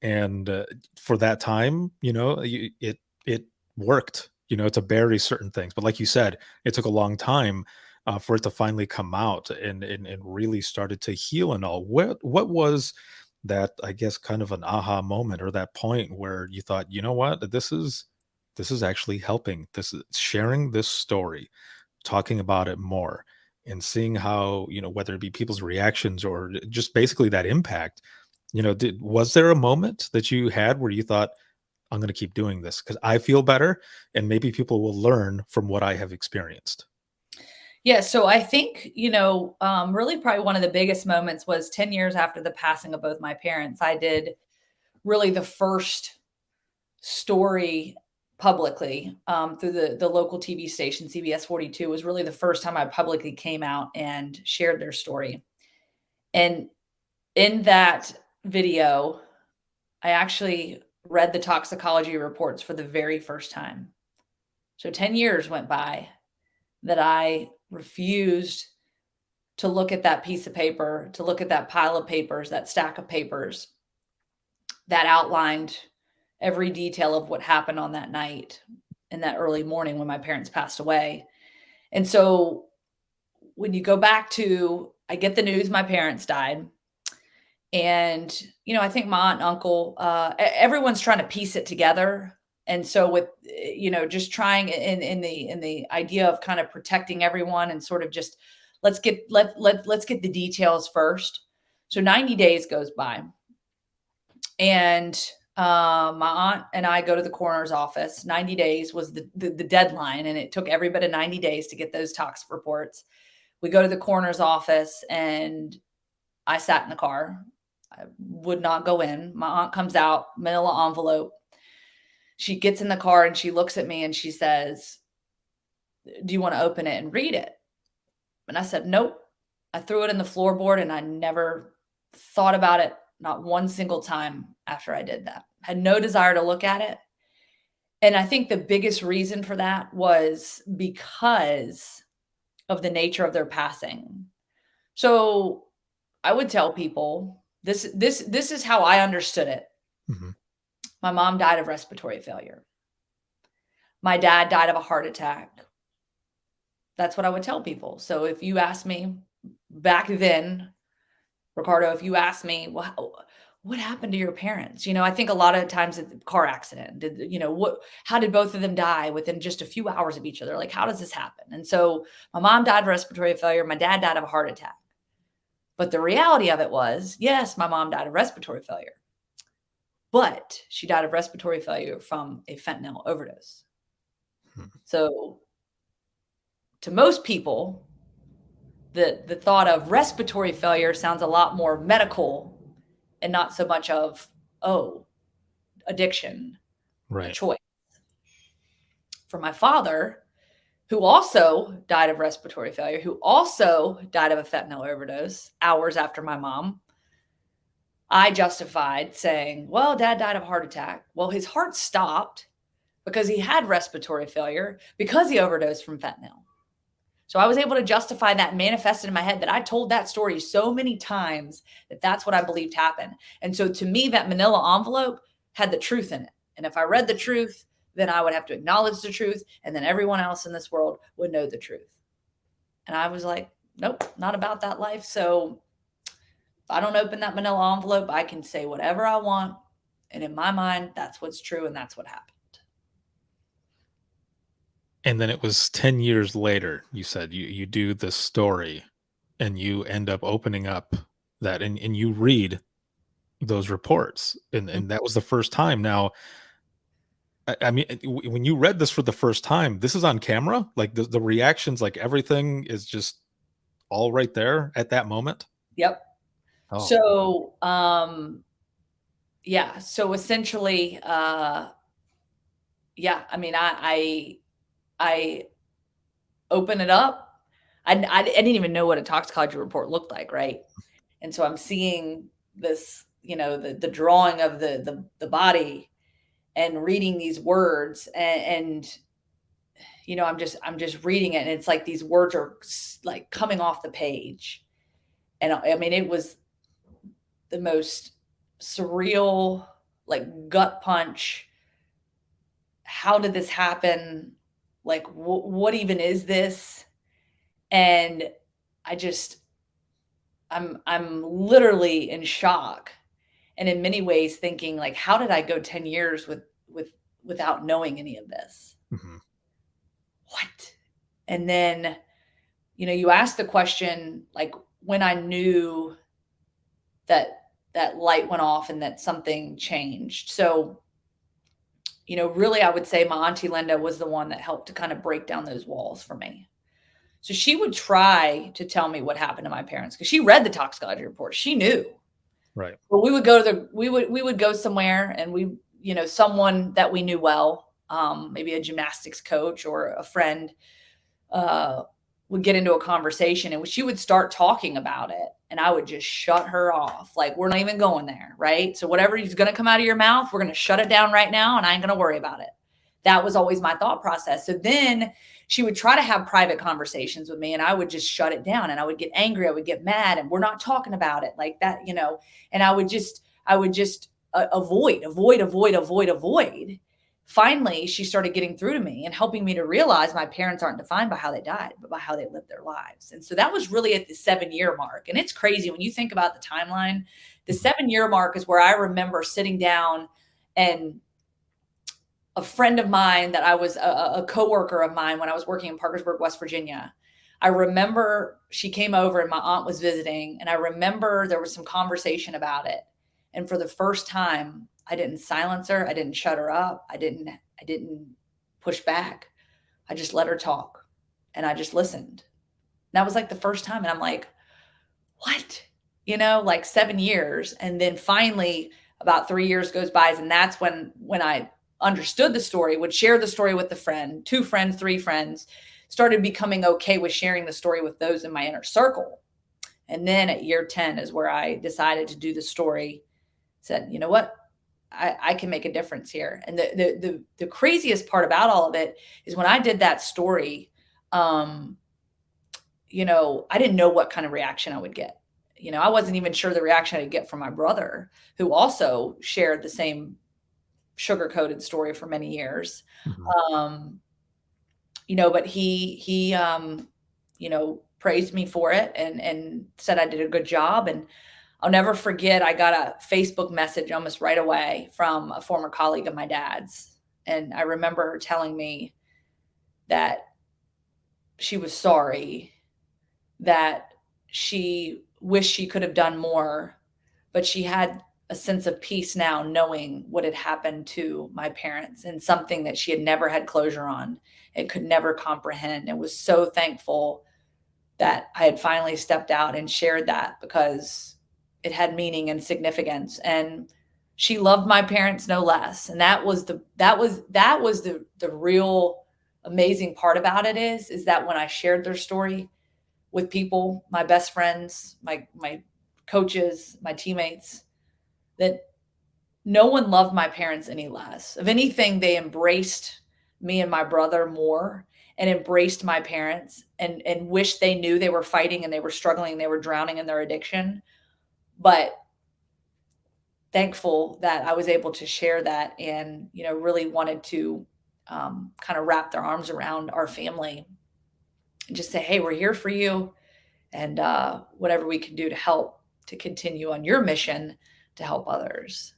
And for that time, it worked, to bury certain things. But like you said, it took a long time for it to finally come out and really started to heal and all. What was that? I guess kind of an aha moment, or that point where you thought, you know what, this is actually helping. This is sharing this story, talking about it more, and seeing how, whether it be people's reactions or just basically that impact. Was there a moment that you had where you thought, I'm going to keep doing this because I feel better and maybe people will learn from what I have experienced? Yeah. So I think, really probably one of the biggest moments was 10 years after the passing of both my parents. I did really the first story publicly through the local TV station, CBS 42, was really the first time I publicly came out and shared their story. And in that video, I actually read the toxicology reports for the very first time. So 10 years went by that I refused to look at that piece of paper, to look at that pile of papers, that stack of papers that outlined every detail of what happened on that night in that early morning when my parents passed away. And so when you go back to, I get the news my parents died. And, I think my aunt and uncle, everyone's trying to piece it together. And so with, just trying in the idea of kind of protecting everyone and sort of just, let's get the details first. So 90 days goes by, and my aunt and I go to the coroner's office. 90 days was the deadline, and it took every bit of 90 days to get those tox reports. We go to the coroner's office, and I sat in the car. I would not go in. My aunt comes out, manila envelope. She gets in the car and she looks at me and she says, "Do you want to open it and read it?" And I said, "Nope." I threw it in the floorboard and I never thought about it, not one single time after I did that. Had no desire to look at it. And I think the biggest reason for that was because of the nature of their passing. So I would tell people this is how I understood it. Hmm. My mom died of respiratory failure. My dad died of a heart attack. That's what I would tell people. So if you ask me back then, Ricardo, if you ask me, well, what happened to your parents? I think a lot of times it's a car accident. How did both of them die within just a few hours of each other? Like, how does this happen? And so my mom died of respiratory failure. My dad died of a heart attack. But the reality of it was, yes, my mom died of respiratory failure, but she died of respiratory failure from a fentanyl overdose. So to most people, the thought of respiratory failure sounds a lot more medical and not so much of, addiction, Right. choice. For my father, who also died of respiratory failure, who also died of a fentanyl overdose hours after my mom, I justified saying, well, dad died of a heart attack. Well, his heart stopped because he had respiratory failure because he overdosed from fentanyl. So I was able to justify that and manifest it in my head that I told that story so many times that that's what I believed happened. And so to me, that manila envelope had the truth in it. And if I read the truth, then I would have to acknowledge the truth. And then everyone else in this world would know the truth. And I was like, nope, not about that life. So if I don't open that manila envelope, I can say whatever I want. And in my mind, that's what's true. And that's what happened. And then it was 10 years later, you said you do this story and you end up opening up that and you read those reports. And that was the first time. Now, I mean, when you read this for the first time, this is on camera, like the reactions, like everything is just all right there at that moment. Yep. Oh, So, yeah. So essentially, yeah. I mean, I open it up. I didn't even know what a toxicology report looked like, right? And so I'm seeing this, the drawing of the body and reading these words, and I'm just reading it, and it's like these words are like coming off the page, and I mean it was the most surreal, like gut punch. How did this happen? Like, what even is this? And I just, I'm literally in shock, and in many ways thinking like, how did I go 10 years without knowing any of this? mhm. What? And then, you asked the question like when I knew that that light went off and that something changed. So, really I would say my auntie Linda was the one that helped to kind of break down those walls for me. So she would try to tell me what happened to my parents because she read the toxicology report. She knew. Right. But we would go to we would go somewhere, and someone that we knew well, maybe a gymnastics coach or a friend, uh, would get into a conversation, and she would start talking about it, and I would just shut her off. Like, we're not even going there, right? So whatever is going to come out of your mouth, we're going to shut it down right now, and I ain't going to worry about it. That was always my thought process. So then she would try to have private conversations with me, and I would just shut it down, and I would get angry. I would get mad, and we're not talking about it like that. And I would just avoid. Finally, she started getting through to me and helping me to realize my parents aren't defined by how they died, but by how they lived their lives. And so that was really at the 7-year mark. And it's crazy when you think about the timeline. The 7-year mark is where I remember sitting down, and a friend of mine that I was a coworker of mine when I was working in Parkersburg, West Virginia. I remember she came over and my aunt was visiting, and I remember there was some conversation about it. And for the first time, I didn't silence her. I didn't shut her up. I didn't push back. I just let her talk, and I just listened. That was like the first time. And I'm like, what? Like 7 years. And then finally about 3 years goes by. And that's when I understood the story, would share the story with the friend, 2 friends, 3 friends, started becoming okay with sharing the story with those in my inner circle. And then at year 10 is where I decided to do the story, said, you know what? I can make a difference here. And the craziest part about all of it is when I did that story, I didn't know what kind of reaction I would get. I wasn't even sure the reaction I'd get from my brother, who also shared the same sugar-coated story for many years. Mhm. But he praised me for it and said I did a good job. And I'll never forget, I got a Facebook message almost right away from a former colleague of my dad's. And I remember her telling me that she was sorry, that she wished she could have done more, but she had a sense of peace now knowing what had happened to my parents, and something that she had never had closure on and could never comprehend, and was so thankful that I had finally stepped out and shared that because it had meaning and significance. And she loved my parents no less. And that was the real amazing part about it is that when I shared their story with people, my best friends, my coaches, my teammates, that no one loved my parents any less. If anything, they embraced me and my brother more, and embraced my parents, and wished they knew they were fighting and they were struggling, they were drowning in their addiction. But thankful that I was able to share that, and, really wanted to kind of wrap their arms around our family and just say, hey, we're here for you. And whatever we can do to help to continue on your mission to help others.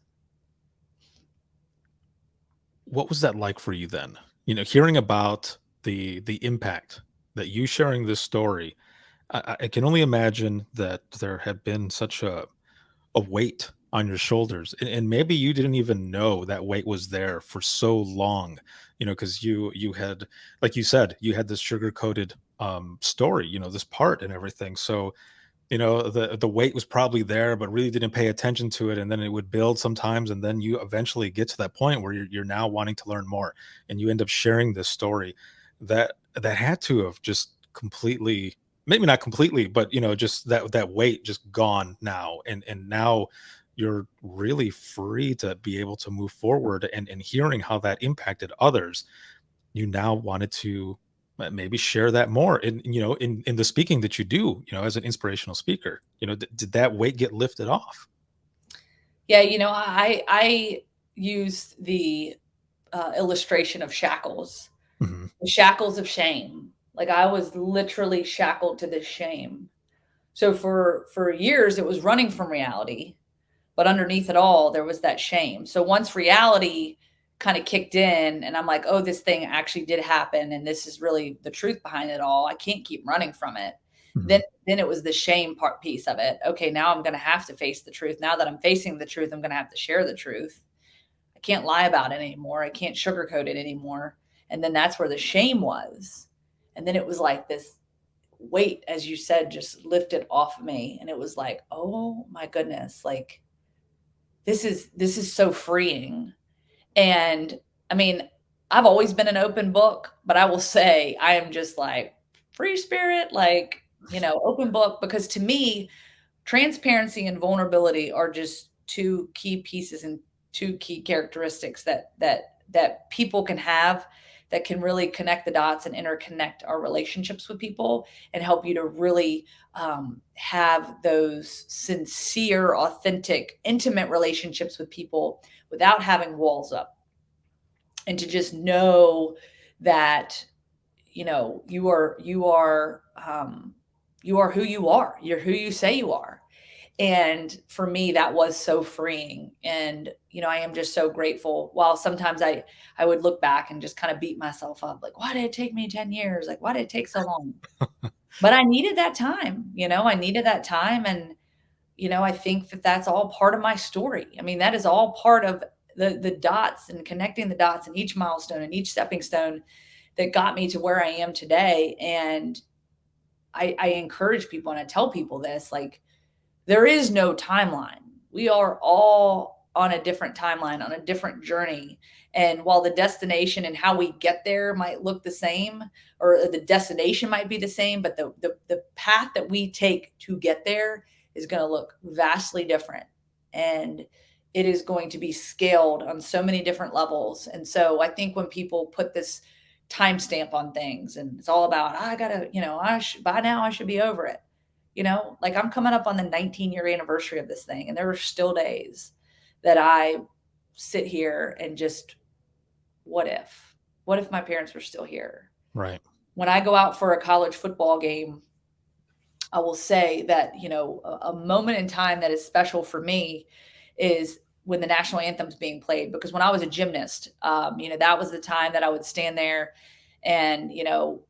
What was that like for you then? Hearing about the impact that you sharing this story, I can only imagine that there had been such a weight on your shoulders, and maybe you didn't even know that weight was there for so long, because you had, like you said, you had this sugar coated story, this part and everything. So the weight was probably there, but really didn't pay attention to it, and then it would build sometimes, and then you eventually get to that point where you're now wanting to learn more, and you end up sharing this story that had to have just completely, maybe not completely, but just that weight just gone now, and now you're really free to be able to move forward, and hearing how that impacted others, you now wanted to maybe share that more in the speaking that you do, as an inspirational speaker. Did that weight get lifted off? Yeah, I use the illustration of shackles, Hmm. the shackles of shame. Like I was literally shackled to this shame. So for years, it was running from reality, but underneath it all, there was that shame. So once reality kind of kicked in, and I'm like, oh, this thing actually did happen, and this is really the truth behind it all. I can't keep running from it. Hmm. Then it was the shame part piece of it. Okay, now I'm going to have to face the truth. Now that I'm facing the truth, I'm going to have to share the truth. I can't lie about it anymore. I can't sugarcoat it anymore. And then that's where the shame was. And then it was like this weight, as you said, just lifted off of me. And it was like, oh my goodness, like this is so freeing. And I mean, I've always been an open book, but I will say I am just like free spirit, like, open book, because to me, transparency and vulnerability are just two key pieces and two key characteristics that people can have, that can really connect the dots and interconnect our relationships with people and help you to really have those sincere, authentic, intimate relationships with people without having walls up, and to just know that you are who you are. You're who you say you are. And for me, that was so freeing. And, I am just so grateful. While sometimes I would look back and just kind of beat myself up, like, why did it take me 10 years? Like, why did it take so long? But I needed that time, I needed that time. And, I think that that's all part of my story. I mean, that is all part of the dots and connecting the dots and each milestone and each stepping stone that got me to where I am today. And I encourage people, and I tell people this, like, there is no timeline. We are all on a different timeline, on a different journey. And while the destination and how we get there might look the same, or the destination might be the same, but the path that we take to get there is going to look vastly different. And it is going to be scaled on so many different levels. And so I think when people put this timestamp on things, and it's all about, I gotta, by now I should be over it. Like I'm coming up on the 19-year anniversary of this thing, and there are still days that I sit here and just, what if? What if my parents were still here? Right. When I go out for a college football game, I will say that, a moment in time that is special for me is when the national anthem's being played. Because when I was a gymnast, that was the time that I would stand there and,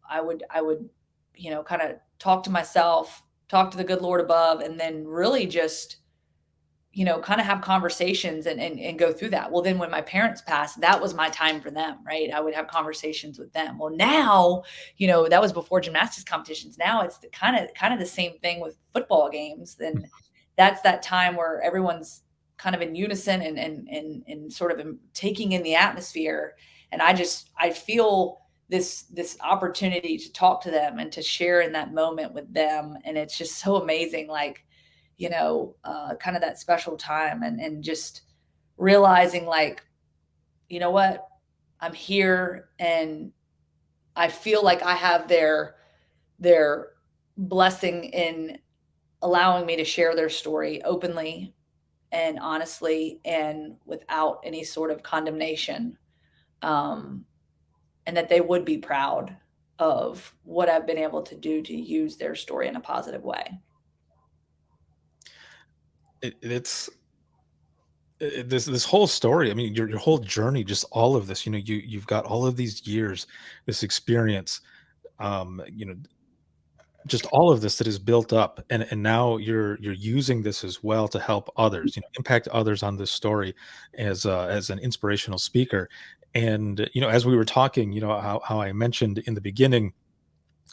I would, kind of talk to myself, talk to the good Lord above, and then really just, kind of have conversations and go through that. Well, then when my parents passed, that was my time for them, right? I would have conversations with them. Well, now, that was before gymnastics competitions. Now it's the kind of the same thing with football games. Then that's that time where everyone's kind of in unison and sort of taking in the atmosphere. And I feel this opportunity to talk to them and to share in that moment with them. And it's just so amazing, like, kind of that special time, and just realizing, like, you know what, I'm here, and I feel like I have their blessing in allowing me to share their story openly and honestly and without any sort of condemnation. And that they would be proud of what I've been able to do to use their story in a positive way. It's this whole story. I mean, your whole journey, just all of this. You've got all of these years, this experience. Um, you know, just all of this that is built up, and now you're using this as well to help others, impact others on this story as an inspirational speaker. And as we were talking, how I mentioned in the beginning,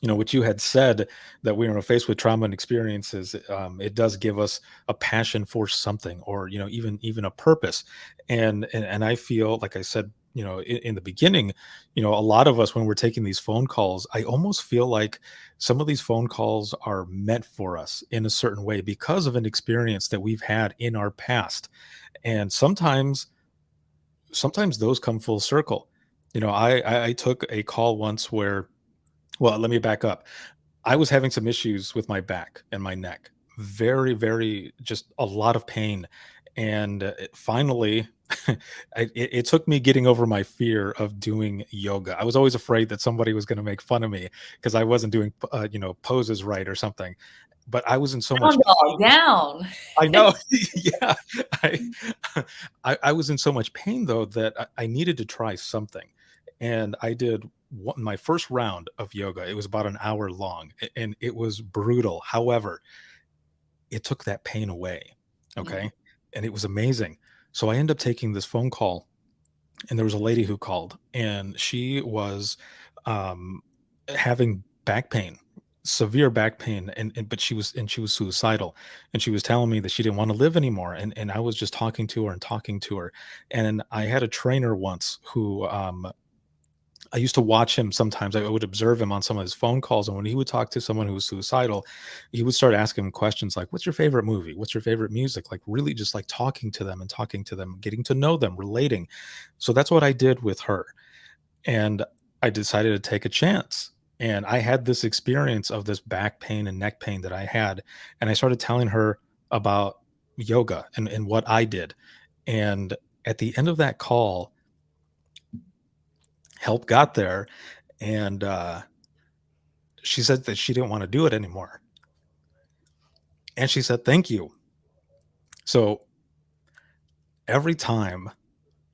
what you had said, that we are faced with trauma and experiences, it does give us a passion for something, or even a purpose. And I feel like I said, in the beginning, a lot of us, when we're taking these phone calls, I almost feel like some of these phone calls are meant for us in a certain way because of an experience that we've had in our past. And sometimes those come full circle. I took a call once where, well, let me back up. I was having some issues with my back and my neck. Very, very, just a lot of pain. And finally, it took me getting over my fear of doing yoga. I was always afraid that somebody was going to make fun of me because I wasn't doing, poses right or something. But I was in so much Down, dog, pain. down. I know. Yeah. I, I was in so much pain, though, that I needed to try something. And I did my first round of yoga. It was about an hour long, and it was brutal. However, it took that pain away. Mhm. Okay. And it was amazing. So I ended up taking this phone call, and there was a lady who called, and she was um, having back pain, severe back pain, but she was suicidal, and she was telling me that she didn't want to live anymore. And I was just talking to her and talking to her. And I had a trainer once who, I used to watch him sometimes. I would observe him on some of his phone calls, and when he would talk to someone who was suicidal, he would start asking them questions like, "What's your favorite movie? What's your favorite music?" Like, really just like talking to them and talking to them, getting to know them, relating. So that's what I did with her. And I decided to take a chance. And I had this experience of this back pain and neck pain that I had. And I started telling her about yoga and what I did. And at the end of that call, help got there. And she said that she didn't want to do it anymore. And she said, "Thank you." So every time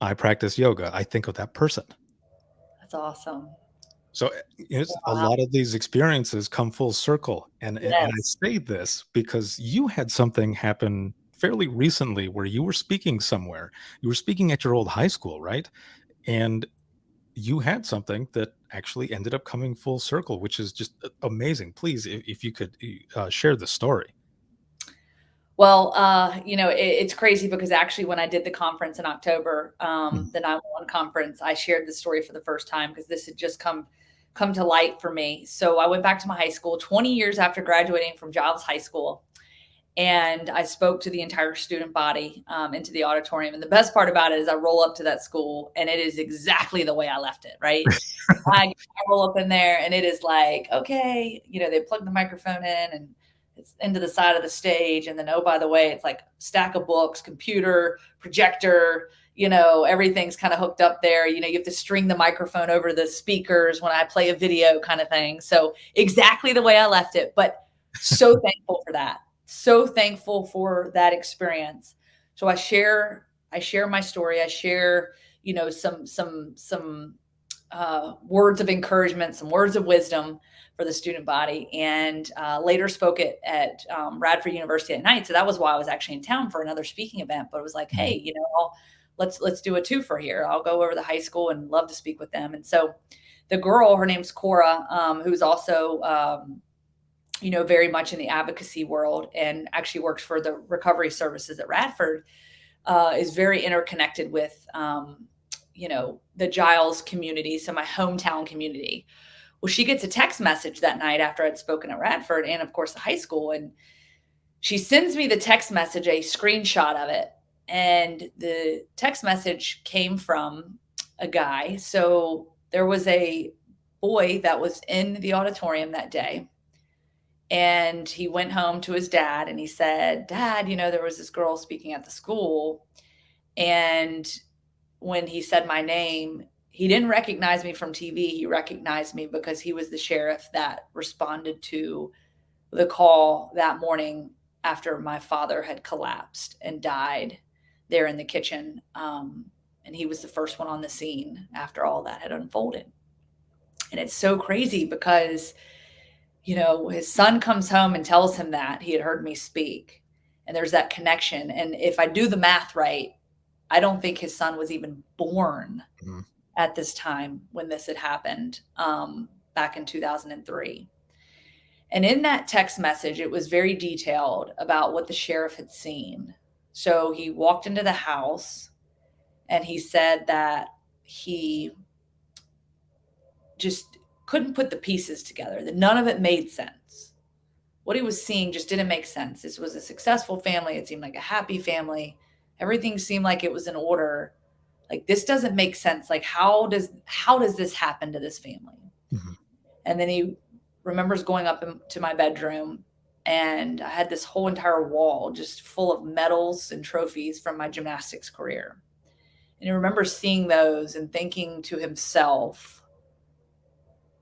I practice yoga, I think of that person. That's awesome. So it's a Wow. lot of these experiences come full circle. And I Yes. say this because you had something happen fairly recently where you were speaking somewhere. You were speaking at your old high school, right? And you had something that actually ended up coming full circle, which is just amazing. Please, if you could share the story. Well, it's crazy because actually when I did the conference in October, Mhm. the 911 conference, I shared the story for the first time because this had just come to light for me. So I went back to my high school 20 years after graduating from Giles High School, and I spoke to the entire student body into the auditorium. And the best part about it is I roll up to that school and it is exactly the way I left it, right? I roll up in there and it is like, okay, they plug the microphone in and it's into the side of the stage. And then, oh, by the way, it's like stack of books, computer, projector, everything's kind of hooked up there. You have to string the microphone over the speakers when I play a video kind of thing. So exactly the way I left it, but so thankful for that. So thankful for that experience. So I share my story. I share, some words of encouragement, some words of wisdom for the student body, and later spoke at Radford University at night. So that was why I was actually in town for another speaking event. But it was like, Mhm. hey, let's do a twofer here. I'll go over to the high school and love to speak with them. And so the girl, her name's Cora, who's also very much in the advocacy world and actually works for the recovery services at Radford, is very interconnected with the Giles community, so my hometown community. Well, she gets a text message that night after I'd spoken at Radford and, of course, the high school. And she sends me the text message, a screenshot of it. And the text message came from a guy. So there was a boy that was in the auditorium that day. And he went home to his dad and he said, "Dad, there was this girl speaking at the school. And when he said my name, he didn't recognize me from TV. He recognized me because he was the sheriff that responded to the call that morning after my father had collapsed and died there in the kitchen. And he was the first one on the scene after all that had unfolded." And it's so crazy because, his son comes home and tells him that he had heard me speak. And there's that connection. And if I do the math right, I don't think his son was even born Mhm. at this time when this had happened, back in 2003. And in that text message, it was very detailed about what the sheriff had seen. So he walked into the house and he said that he just couldn't put the pieces together, that none of it made sense. What he was seeing just didn't make sense. This was a successful family. It seemed like a happy family. Everything seemed like it was in order. Like, this doesn't make sense. Like, how does this happen to this family? Mhm. And then he remembers going up to my bedroom, and I had this whole entire wall just full of medals and trophies from my gymnastics career. And he remembers seeing those and thinking to himself,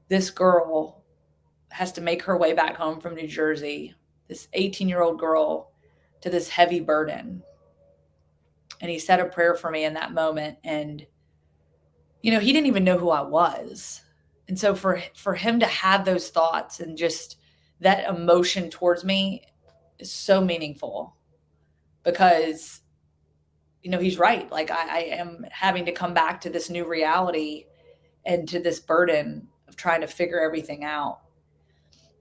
this girl has to make her way back home from New Jersey, this 18-year-old girl, to this heavy burden. And he said a prayer for me in that moment. And, he didn't even know who I was. And so for him to have those thoughts and just that emotion towards me is so meaningful, because, he's right. Like, I am having to come back to this new reality and to this burden of trying to figure everything out.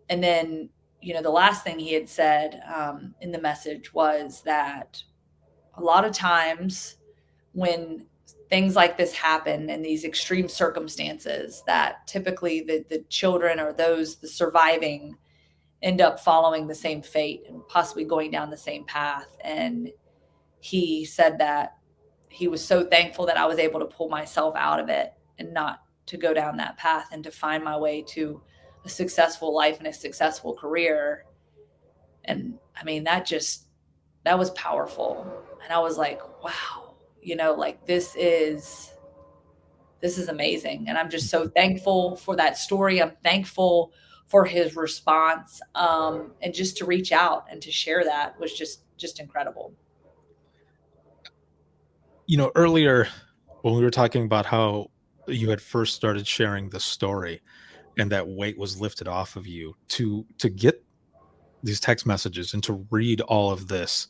And then, the last thing he had said in the message was that a lot of times when things like this happen in these extreme circumstances, that typically the children or the surviving end up following the same fate and possibly going down the same path. And he said that he was so thankful that I was able to pull myself out of it and not to go down that path, and to find my way to a successful life and a successful career. And I mean, that was powerful. And I was like, wow, like, this is amazing. And I'm just so thankful for that story. I'm thankful for his response. And just to reach out and to share that was just incredible. Earlier when we were talking about how you had first started sharing the story and that weight was lifted off of you to get these text messages and to read all of this,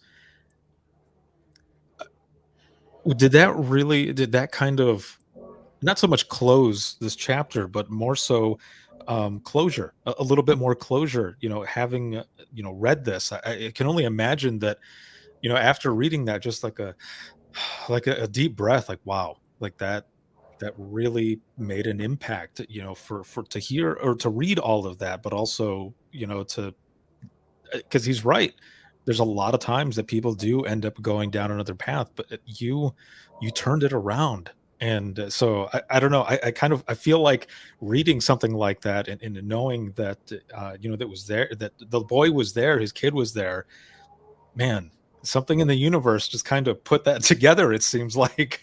did that kind of not so much close this chapter, but more so closure, a little bit more closure, having read this? I can only imagine that, after reading that, just like a deep breath, like, wow, like that really made an impact, for to hear or to read all of that, but also, to because he's right. There's a lot of times that people do end up going down another path, but you turned it around. And so I don't know. I feel like reading something like that, and knowing that that was there, that the boy was there, his kid was there. Man, something in the universe just kind of put that together. It seems like.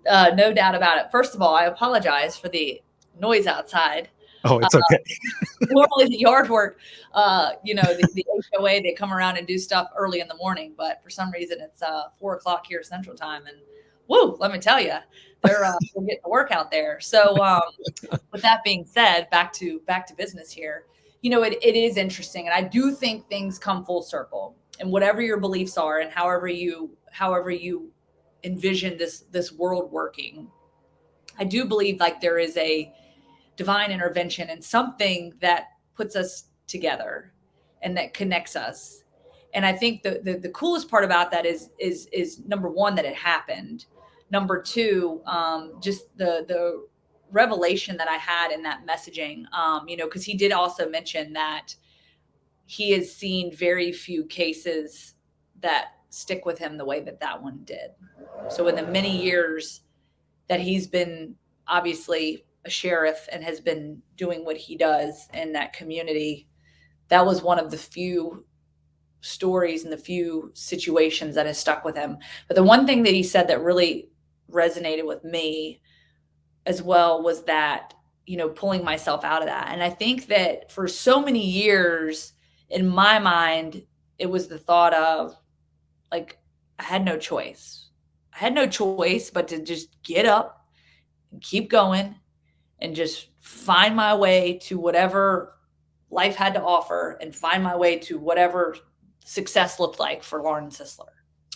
No doubt about it. First of all, I apologize for the noise outside. Oh, it's okay. Normally the yard work, the HOA, they come around and do stuff early in the morning, but for some reason it's 4:00 here Central Time, and woo, let me tell you, they're getting to work out there. So with that being said, back to business here. It is interesting, and I do think things come full circle. And whatever your beliefs are, and however you envision this world working, I do believe like there is a divine intervention and something that puts us together and that connects us. And I think the coolest part about that is number one, that it happened. Number two, just the revelation that I had in that messaging, because he did also mention that he has seen very few cases that stick with him the way that one did. So in the many years that he's been obviously a sheriff and has been doing what he does in that community, that was one of the few stories and the few situations that has stuck with him. But the one thing that he said that really resonated with me as well was that, pulling myself out of that. And I think that for so many years in my mind, it was the thought of, like, I had no choice. I had no choice but to just get up and keep going and just find my way to whatever life had to offer and find my way to whatever success looked like for Lauren Sisler.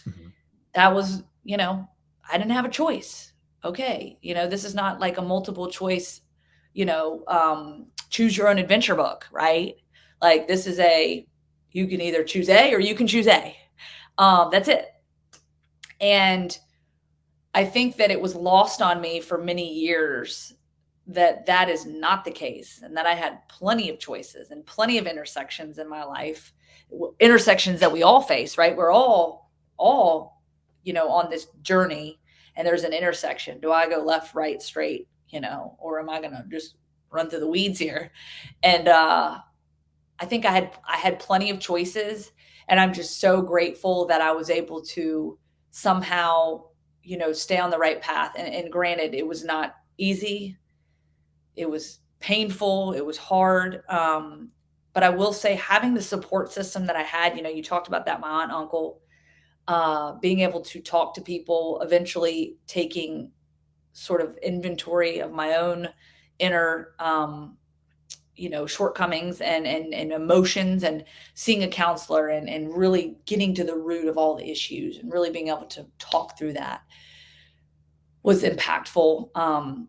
Mhm. That was, I didn't have a choice. Okay. This is not like a multiple choice, choose your own adventure book, right? Like this is you can either choose A or you can choose A. That's it. And I think that it was lost on me for many years that is not the case, and that I had plenty of choices and plenty of intersections in my life, intersections that we all face, right? We're all, on this journey, and there's an intersection. Do I go left, right, straight, or am I going to just run through the weeds here? And I think I had plenty of choices, and I'm just so grateful that I was able to somehow, stay on the right path. And granted, it was not easy. It was painful. It was hard. But I will say, having the support system that I had, you talked about that, my aunt, uncle, being able to talk to people, eventually taking sort of inventory of my own inner, shortcomings and emotions, and seeing a counselor and really getting to the root of all the issues and really being able to talk through that was impactful.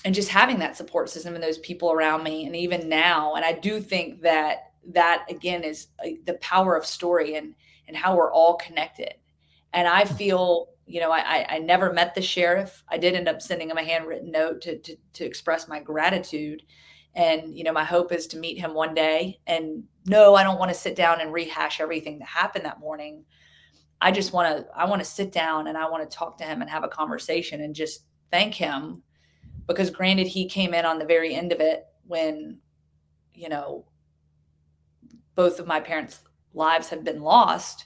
And just having that support system and those people around me. And even now, and I do think that again is the power of story and how we're all connected. And I feel, I never met the sheriff. I did end up sending him a handwritten note to express my gratitude. And, my hope is to meet him one day. And no, I don't want to sit down and rehash everything that happened that morning. I want to sit down and I want to talk to him and have a conversation and just thank him, because granted, he came in on the very end of it when, both of my parents' lives had been lost.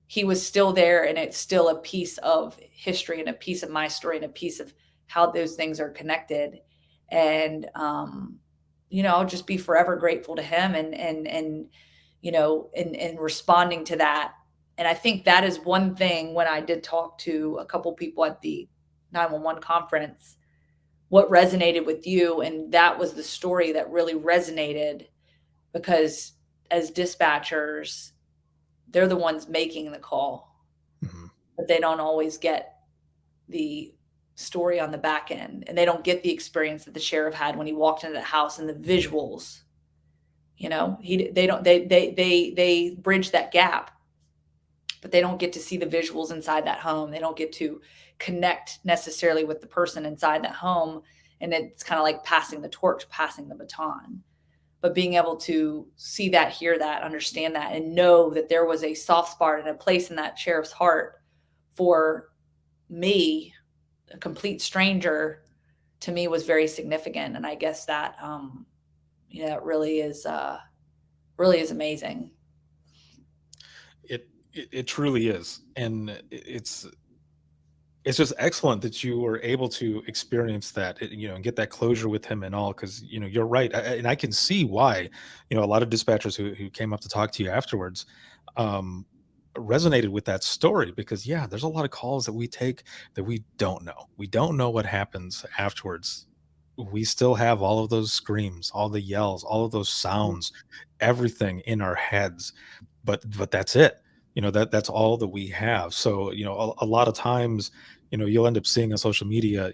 He was still there, and it's still a piece of history and a piece of my story and a piece of how those things are connected. And, I'll just be forever grateful to him and responding to that. And I think that is one thing, when I did talk to a couple people at the 911 conference, what resonated with you. And that was the story that really resonated, because as dispatchers, they're the ones making the call, Mhm. but they don't always get the story on the back end, and they don't get the experience that the sheriff had when he walked into the house and the visuals. They bridge that gap, but they don't get to see the visuals inside that home. They don't get to connect necessarily with the person inside that home. And it's kind of like passing the torch, passing the baton. But being able to see that, hear that, understand that, and know that there was a soft spot and a place in that sheriff's heart for me, a complete stranger, to me was very significant. And I guess that, it really is amazing. It truly is, and it's just excellent that you were able to experience that, and get that closure with him and all. Because you're right, and I can see why. A lot of dispatchers who came up to talk to you afterwards resonated with that story, because yeah, there's a lot of calls that we take that we don't know what happens afterwards. We still have all of those screams, all the yells, all of those sounds, everything in our heads, but that's it. That's all that we have. So a lot of times, you'll end up seeing on social media,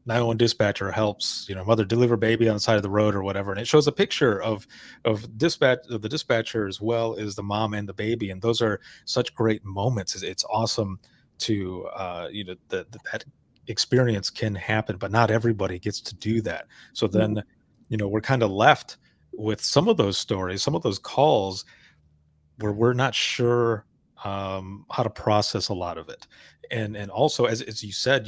911 dispatcher helps mother deliver baby on the side of the road or whatever, and it shows a picture of the dispatcher as well as the mom and the baby, and those are such great moments. It's awesome to that experience can happen, but not everybody gets to do that. So then we're kind of left with some of those stories, some of those calls where we're not sure how to process a lot of it. And also, as you said,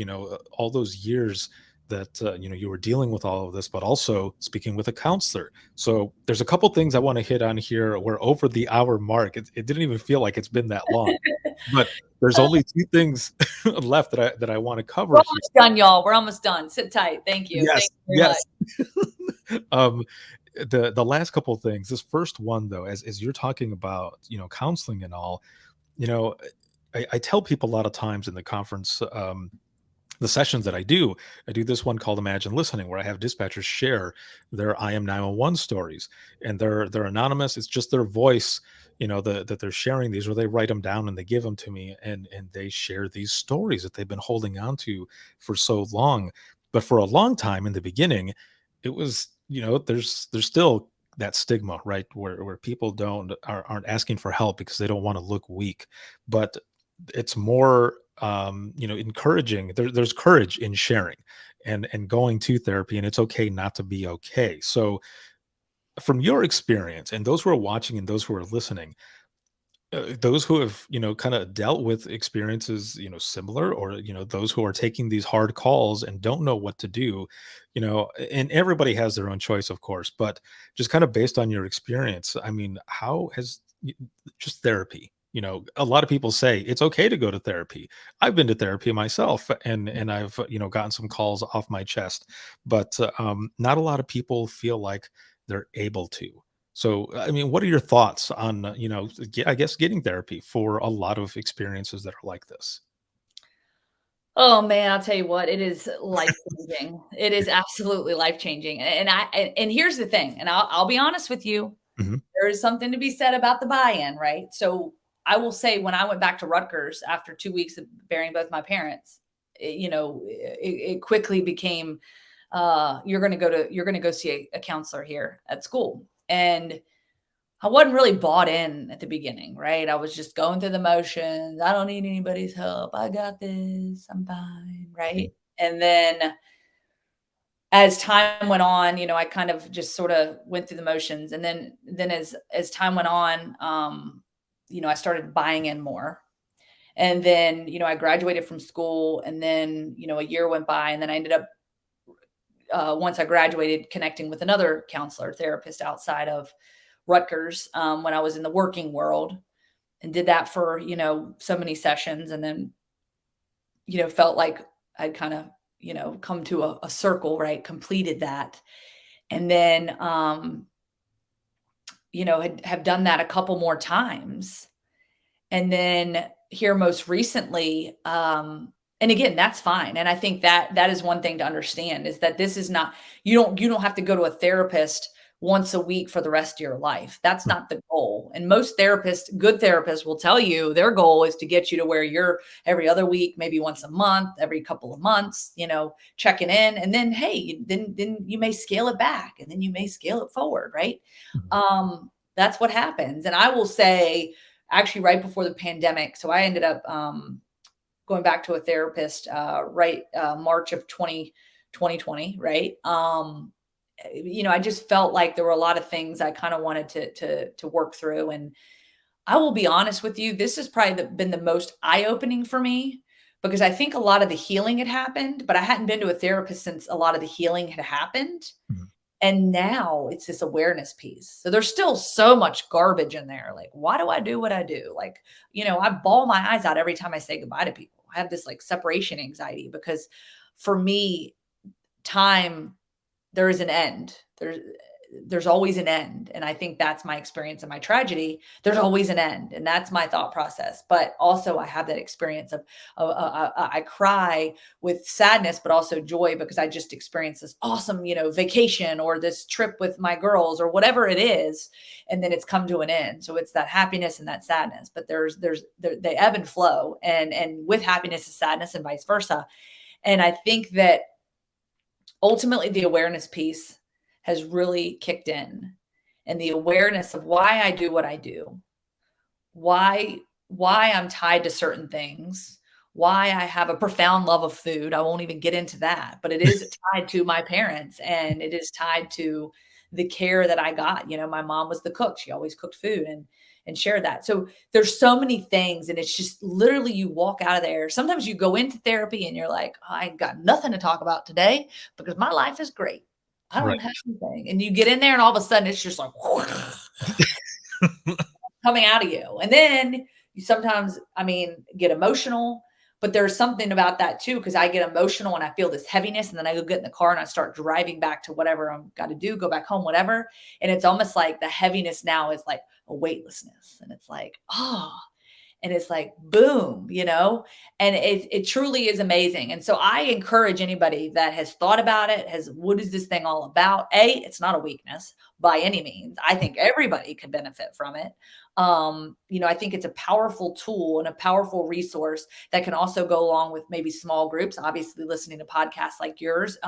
all those years that you were dealing with all of this, but also speaking with a counselor. So there's a couple things I want to hit on here. We're over the hour mark. It didn't even feel like it's been that long, but there's only two things left that I want to cover We're here. almost done, y'all. We're almost done. Sit tight. Thank you. Yes, Thank you very yes. The last couple of things. This first one, though, as you're talking about counseling and all, you know I tell people a lot of times in the conference, the sessions that I do this one called Imagine Listening, where I have dispatchers share their IM 911 stories, and they're anonymous. It's just their voice, that they're sharing these, or they write them down and they give them to me, and they share these stories that they've been holding on to for so long. But for a long time in the beginning, it was, there's still that stigma, right? Where people aren't asking for help because they don't want to look weak. But it's more encouraging. There's courage in sharing and going to therapy, and it's okay not to be okay. So from your experience, and those who are watching and those who are listening, those who have kind of dealt with experiences similar, or those who are taking these hard calls and don't know what to do, and everybody has their own choice, of course, but just kind of based on your experience, I mean, how has just therapy, a lot of people say it's okay to go to therapy. I've been to therapy myself, and I've gotten some calls off my chest, but not a lot of people feel like they're able to. So, I mean, what are your thoughts on, I guess getting therapy for a lot of experiences that are like this? Oh man, I'll tell you what, it is life changing. It is absolutely life changing. And here's the thing, and I'll be honest with you, Mhm. there is something to be said about the buy-in, right? So I will say when I went back to Rutgers after 2 weeks of burying both my parents, it quickly became you're gonna go see a counselor here at school. And I wasn't really bought in at the beginning, right? I was just going through the motions. I don't need anybody's help. I got this. I'm fine, Mhm. right? And then as time went on, I kind of just sort of went through the motions. And then as time went on, I started buying in more. And then, I graduated from school, and then, a year went by, and then I ended up once I graduated, connecting with another counselor, therapist outside of Rutgers when I was in the working world, and did that for, so many sessions. And then, felt like I'd kind of, come to a circle, right? Completed that. And then, have done that a couple more times. And then here most recently, and again, that's fine. And I think that is one thing to understand, is that this is not, you don't have to go to a therapist once a week for the rest of your life. That's Mm. not the goal. And most therapists, good therapists, will tell you their goal is to get you to where you're every other week, maybe once a month, every couple of months, checking in. And then, hey, then you may scale it back, and then you may scale it forward, right? Mhm. That's what happens. And I will say, actually, right before the pandemic, so I ended up going back to a therapist right March of 2020, right? I just felt like there were a lot of things I kind of wanted to work through. And I will be honest with you, this has probably been the most eye-opening for me, because I think a lot of the healing had happened, but I hadn't been to a therapist since a lot of the healing had happened. Mhm. And now it's this awareness piece. So there's still so much garbage in there. Like, why do I do what I do? Like, I bawl my eyes out every time I say goodbye to people. I have this like separation anxiety, because for me, time, there is an end. There's always an end. And I think that's my experience in my tragedy. There's always an end. And that's my thought process. But also I have that experience of, I cry with sadness, but also joy, because I just experienced this awesome, vacation, or this trip with my girls, or whatever it is. And then it's come to an end. So it's that happiness and that sadness, but they ebb and flow, and with happiness is sadness, and vice versa. And I think that ultimately the awareness piece has really kicked in, and the awareness of why I do what I do, why I'm tied to certain things, why I have a profound love of food. I won't even get into that, but it is tied to my parents, and it is tied to the care that I got. My mom was the cook. She always cooked food and shared that. So there's so many things, and it's just literally, you walk out of there. Sometimes you go into therapy and you're like, oh, I ain't got nothing to talk about today because my life is great. I don't Right. have anything. And you get in there, and all of a sudden it's just like coming out of you. And then you sometimes, get emotional, but there's something about that too, because I get emotional and I feel this heaviness, and then I go get in the car and I start driving back to whatever I'm got to do, go back home, whatever. And it's almost like the heaviness now is like a weightlessness. And it's like, oh, And it's like, boom, and it truly is amazing. And so I encourage anybody that has thought about it, what is this thing all about? It's not a weakness by any means. I think everybody could benefit from it. I think it's a powerful tool and a powerful resource that can also go along with maybe small groups, obviously listening to podcasts like yours,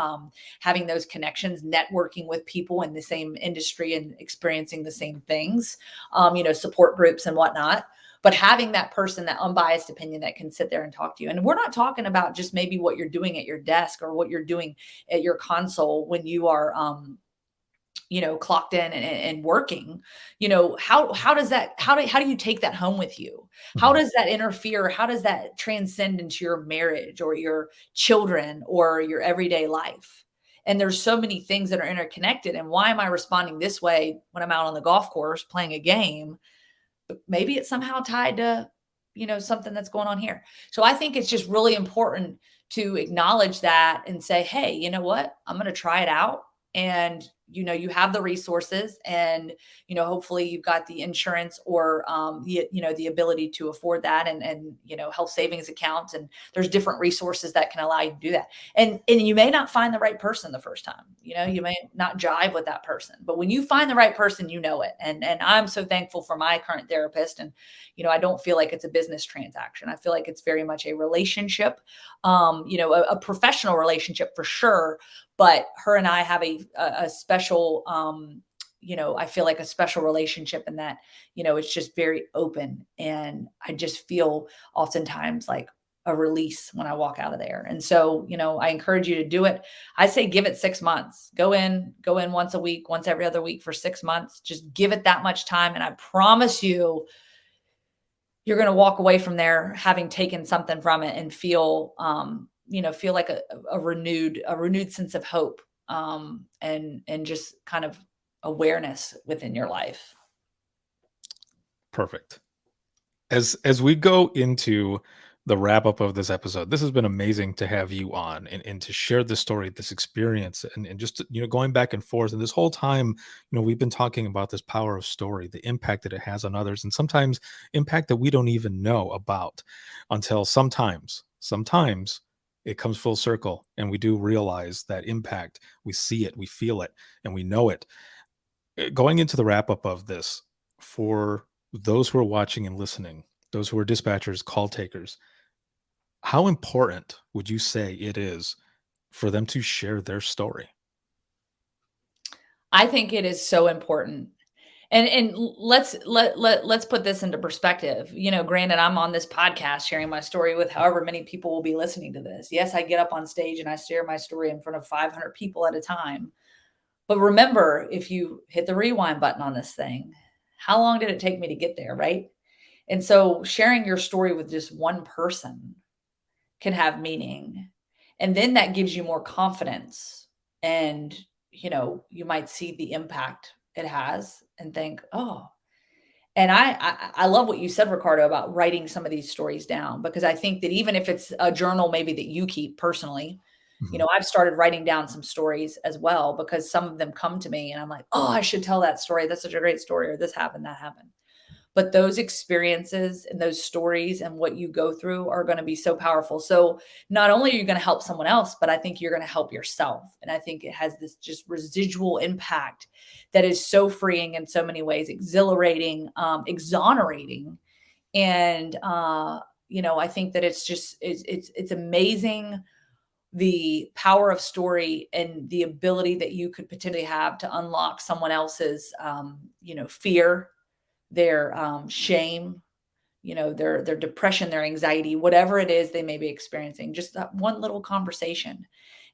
having those connections, networking with people in the same industry and experiencing the same things, support groups and whatnot. But having that person, that unbiased opinion that can sit there and talk to you. And we're not talking about just maybe what you're doing at your desk or what you're doing at your console when you are, clocked in and working. How do you take that home with you? How does that interfere? How does that transcend into your marriage or your children or your everyday life? And there's so many things that are interconnected. And why am I responding this way when I'm out on the golf course playing a game? Maybe it's somehow tied to, something that's going on here. So I think it's just really important to acknowledge that and say, hey, you know what? I'm going to try it out. And, you have the resources and, hopefully you've got the insurance or, the ability to afford that and, health savings accounts. And there's different resources that can allow you to do that. And you may not find the right person the first time, you may not jive with that person, but when you find the right person, it. And I'm so thankful for my current therapist. And, I don't feel like it's a business transaction. I feel like it's very much a relationship, a professional relationship for sure. But her and I have a special, I feel like a special relationship in that, it's just very open. And I just feel oftentimes like a release when I walk out of there. And so, I encourage you to do it. I say, give it 6 months, go in once a week, once every other week for 6 months, just give it that much time. And I promise you, you're going to walk away from there having taken something from it and feel like a renewed sense of hope, and just kind of awareness within your life. Perfect. As we go into the wrap up of this episode, this has been amazing to have you on and to share this story, this experience, and just, going back and forth. And this whole time, we've been talking about this power of story, the impact that it has on others, and sometimes impact that we don't even know about until sometimes it comes full circle and we do realize that impact. We see it, we feel it, and we know it. Going into the wrap up of this, for those who are watching and listening, those who are dispatchers, call takers, how important would you say it is for them to share their story? I think it is so important. And let's put this into perspective. Granted, I'm on this podcast sharing my story with however many people will be listening to this. Yes, I get up on stage and I share my story in front of 500 people at a time. But remember, if you hit the rewind button on this thing, how long did it take me to get there, right? And so sharing your story with just one person can have meaning. And then that gives you more confidence. And, you might see the impact it has and think, oh, and I love what you said, Ricardo, about writing some of these stories down, because I think that even if it's a journal, maybe that you keep personally, I've started writing down some stories as well, because some of them come to me and I'm like, oh, I should tell that story. That's such a great story, or this happened, that happened. But those experiences and those stories and what you go through are going to be so powerful. So not only are you going to help someone else, but I think you're going to help yourself. And I think it has this just residual impact that is so freeing in so many ways, exhilarating, exonerating. And, I think that it's amazing, the power of story and the ability that you could potentially have to unlock someone else's, fear, their shame, their depression, their anxiety, whatever it is they may be experiencing, just that one little conversation.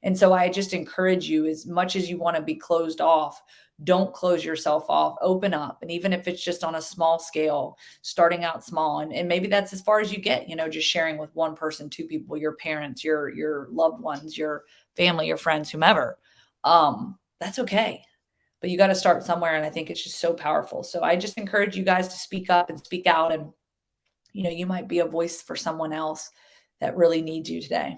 And so I just encourage you, as much as you want to be closed off, don't close yourself off, open up. And even if it's just on a small scale, starting out small, and maybe that's as far as you get, just sharing with one person, two people, your parents, your loved ones, your family, your friends, whomever, that's okay. But you got to start somewhere. And I think it's just so powerful. So I just encourage you guys to speak up and speak out. And, you might be a voice for someone else that really needs you today.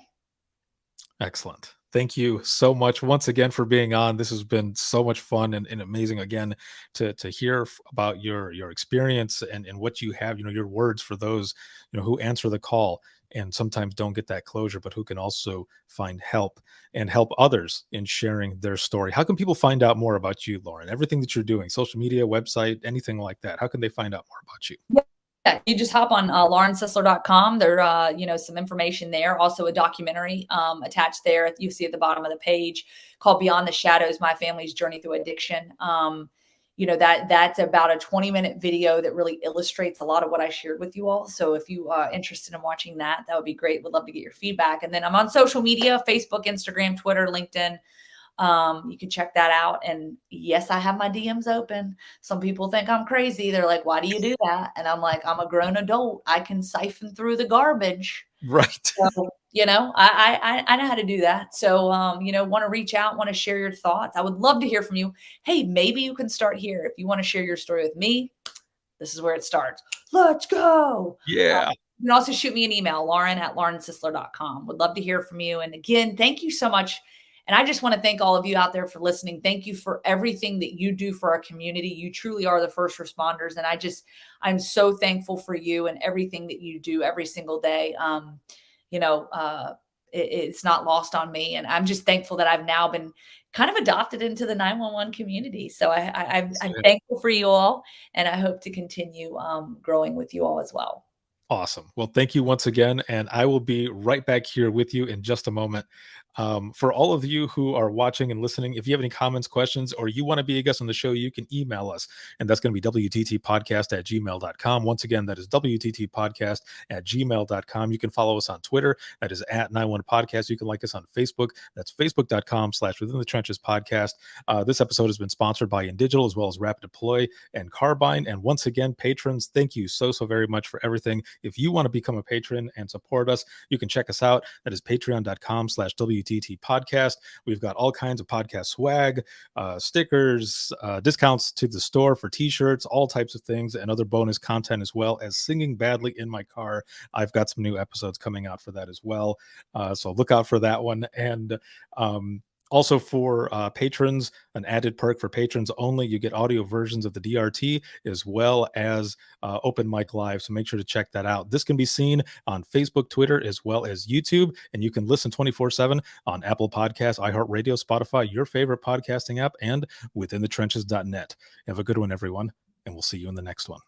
Excellent. Thank you so much once again for being on. This has been so much fun and amazing again to hear about your experience and what you have, your words for those, who answer the call and sometimes don't get that closure, but who can also find help and help others in sharing their story. How can people find out more about you, Lauren? Everything that you're doing, social media, website, anything like that. How can they find out more about you? Yeah, you just hop on laurensisler.com. There, some information there. Also, a documentary attached there. You see at the bottom of the page called "Beyond the Shadows: My Family's Journey Through Addiction." That's about a 20-minute video that really illustrates a lot of what I shared with you all. So if you are interested in watching that, that would be great. Would love to get your feedback. And then I'm on social media: Facebook, Instagram, Twitter, LinkedIn. You can check that out. And yes, I have my DMs open. Some people think I'm crazy. They're like, why do you do that? And I'm like, I'm a grown adult. I can siphon through the garbage. Right. So, I know how to do that. So, want to reach out, want to share your thoughts. I would love to hear from you. Hey, maybe you can start here. If you want to share your story with me, this is where it starts. Let's go. Yeah. You can also shoot me an email, lauren@laurensisler.com. Would love to hear from you. And again, thank you so much. And I just want to thank all of you out there for listening. Thank you for everything that you do for our community. You truly are the first responders. And I'm so thankful for you and everything that you do every single day. It's not lost on me. And I'm just thankful that I've now been kind of adopted into the 911 community. So I'm thankful for you all. And I hope to continue growing with you all as well. Awesome. Well, thank you once again. And I will be right back here with you in just a moment. For all of you who are watching and listening, if you have any comments, questions, or you want to be a guest on the show, you can email us. And that's going to be wttpodcast@gmail.com. Once again, that is wttpodcast@gmail.com. You can follow us on Twitter. That is @91podcast. You can like us on Facebook. That's facebook.com/Within the Trenches podcast. This episode has been sponsored by InDigital as well as Rapid Deploy and Carbine. And once again, patrons, thank you so very much for everything. If you want to become a patron and support us, you can check us out. That is patreon.com/WTT podcast. We've got all kinds of podcast swag, stickers, discounts to the store for t-shirts, all types of things, and other bonus content, as well as singing badly in my car. I've got some new episodes coming out for that as well. So look out for that one. And also for patrons, an added perk for patrons only, you get audio versions of the DRT as well as Open Mic Live. So make sure to check that out. This can be seen on Facebook, Twitter, as well as YouTube. And you can listen 24/7 on Apple Podcasts, iHeartRadio, Spotify, your favorite podcasting app, and withinthetrenches.net. Have a good one, everyone. And we'll see you in the next one.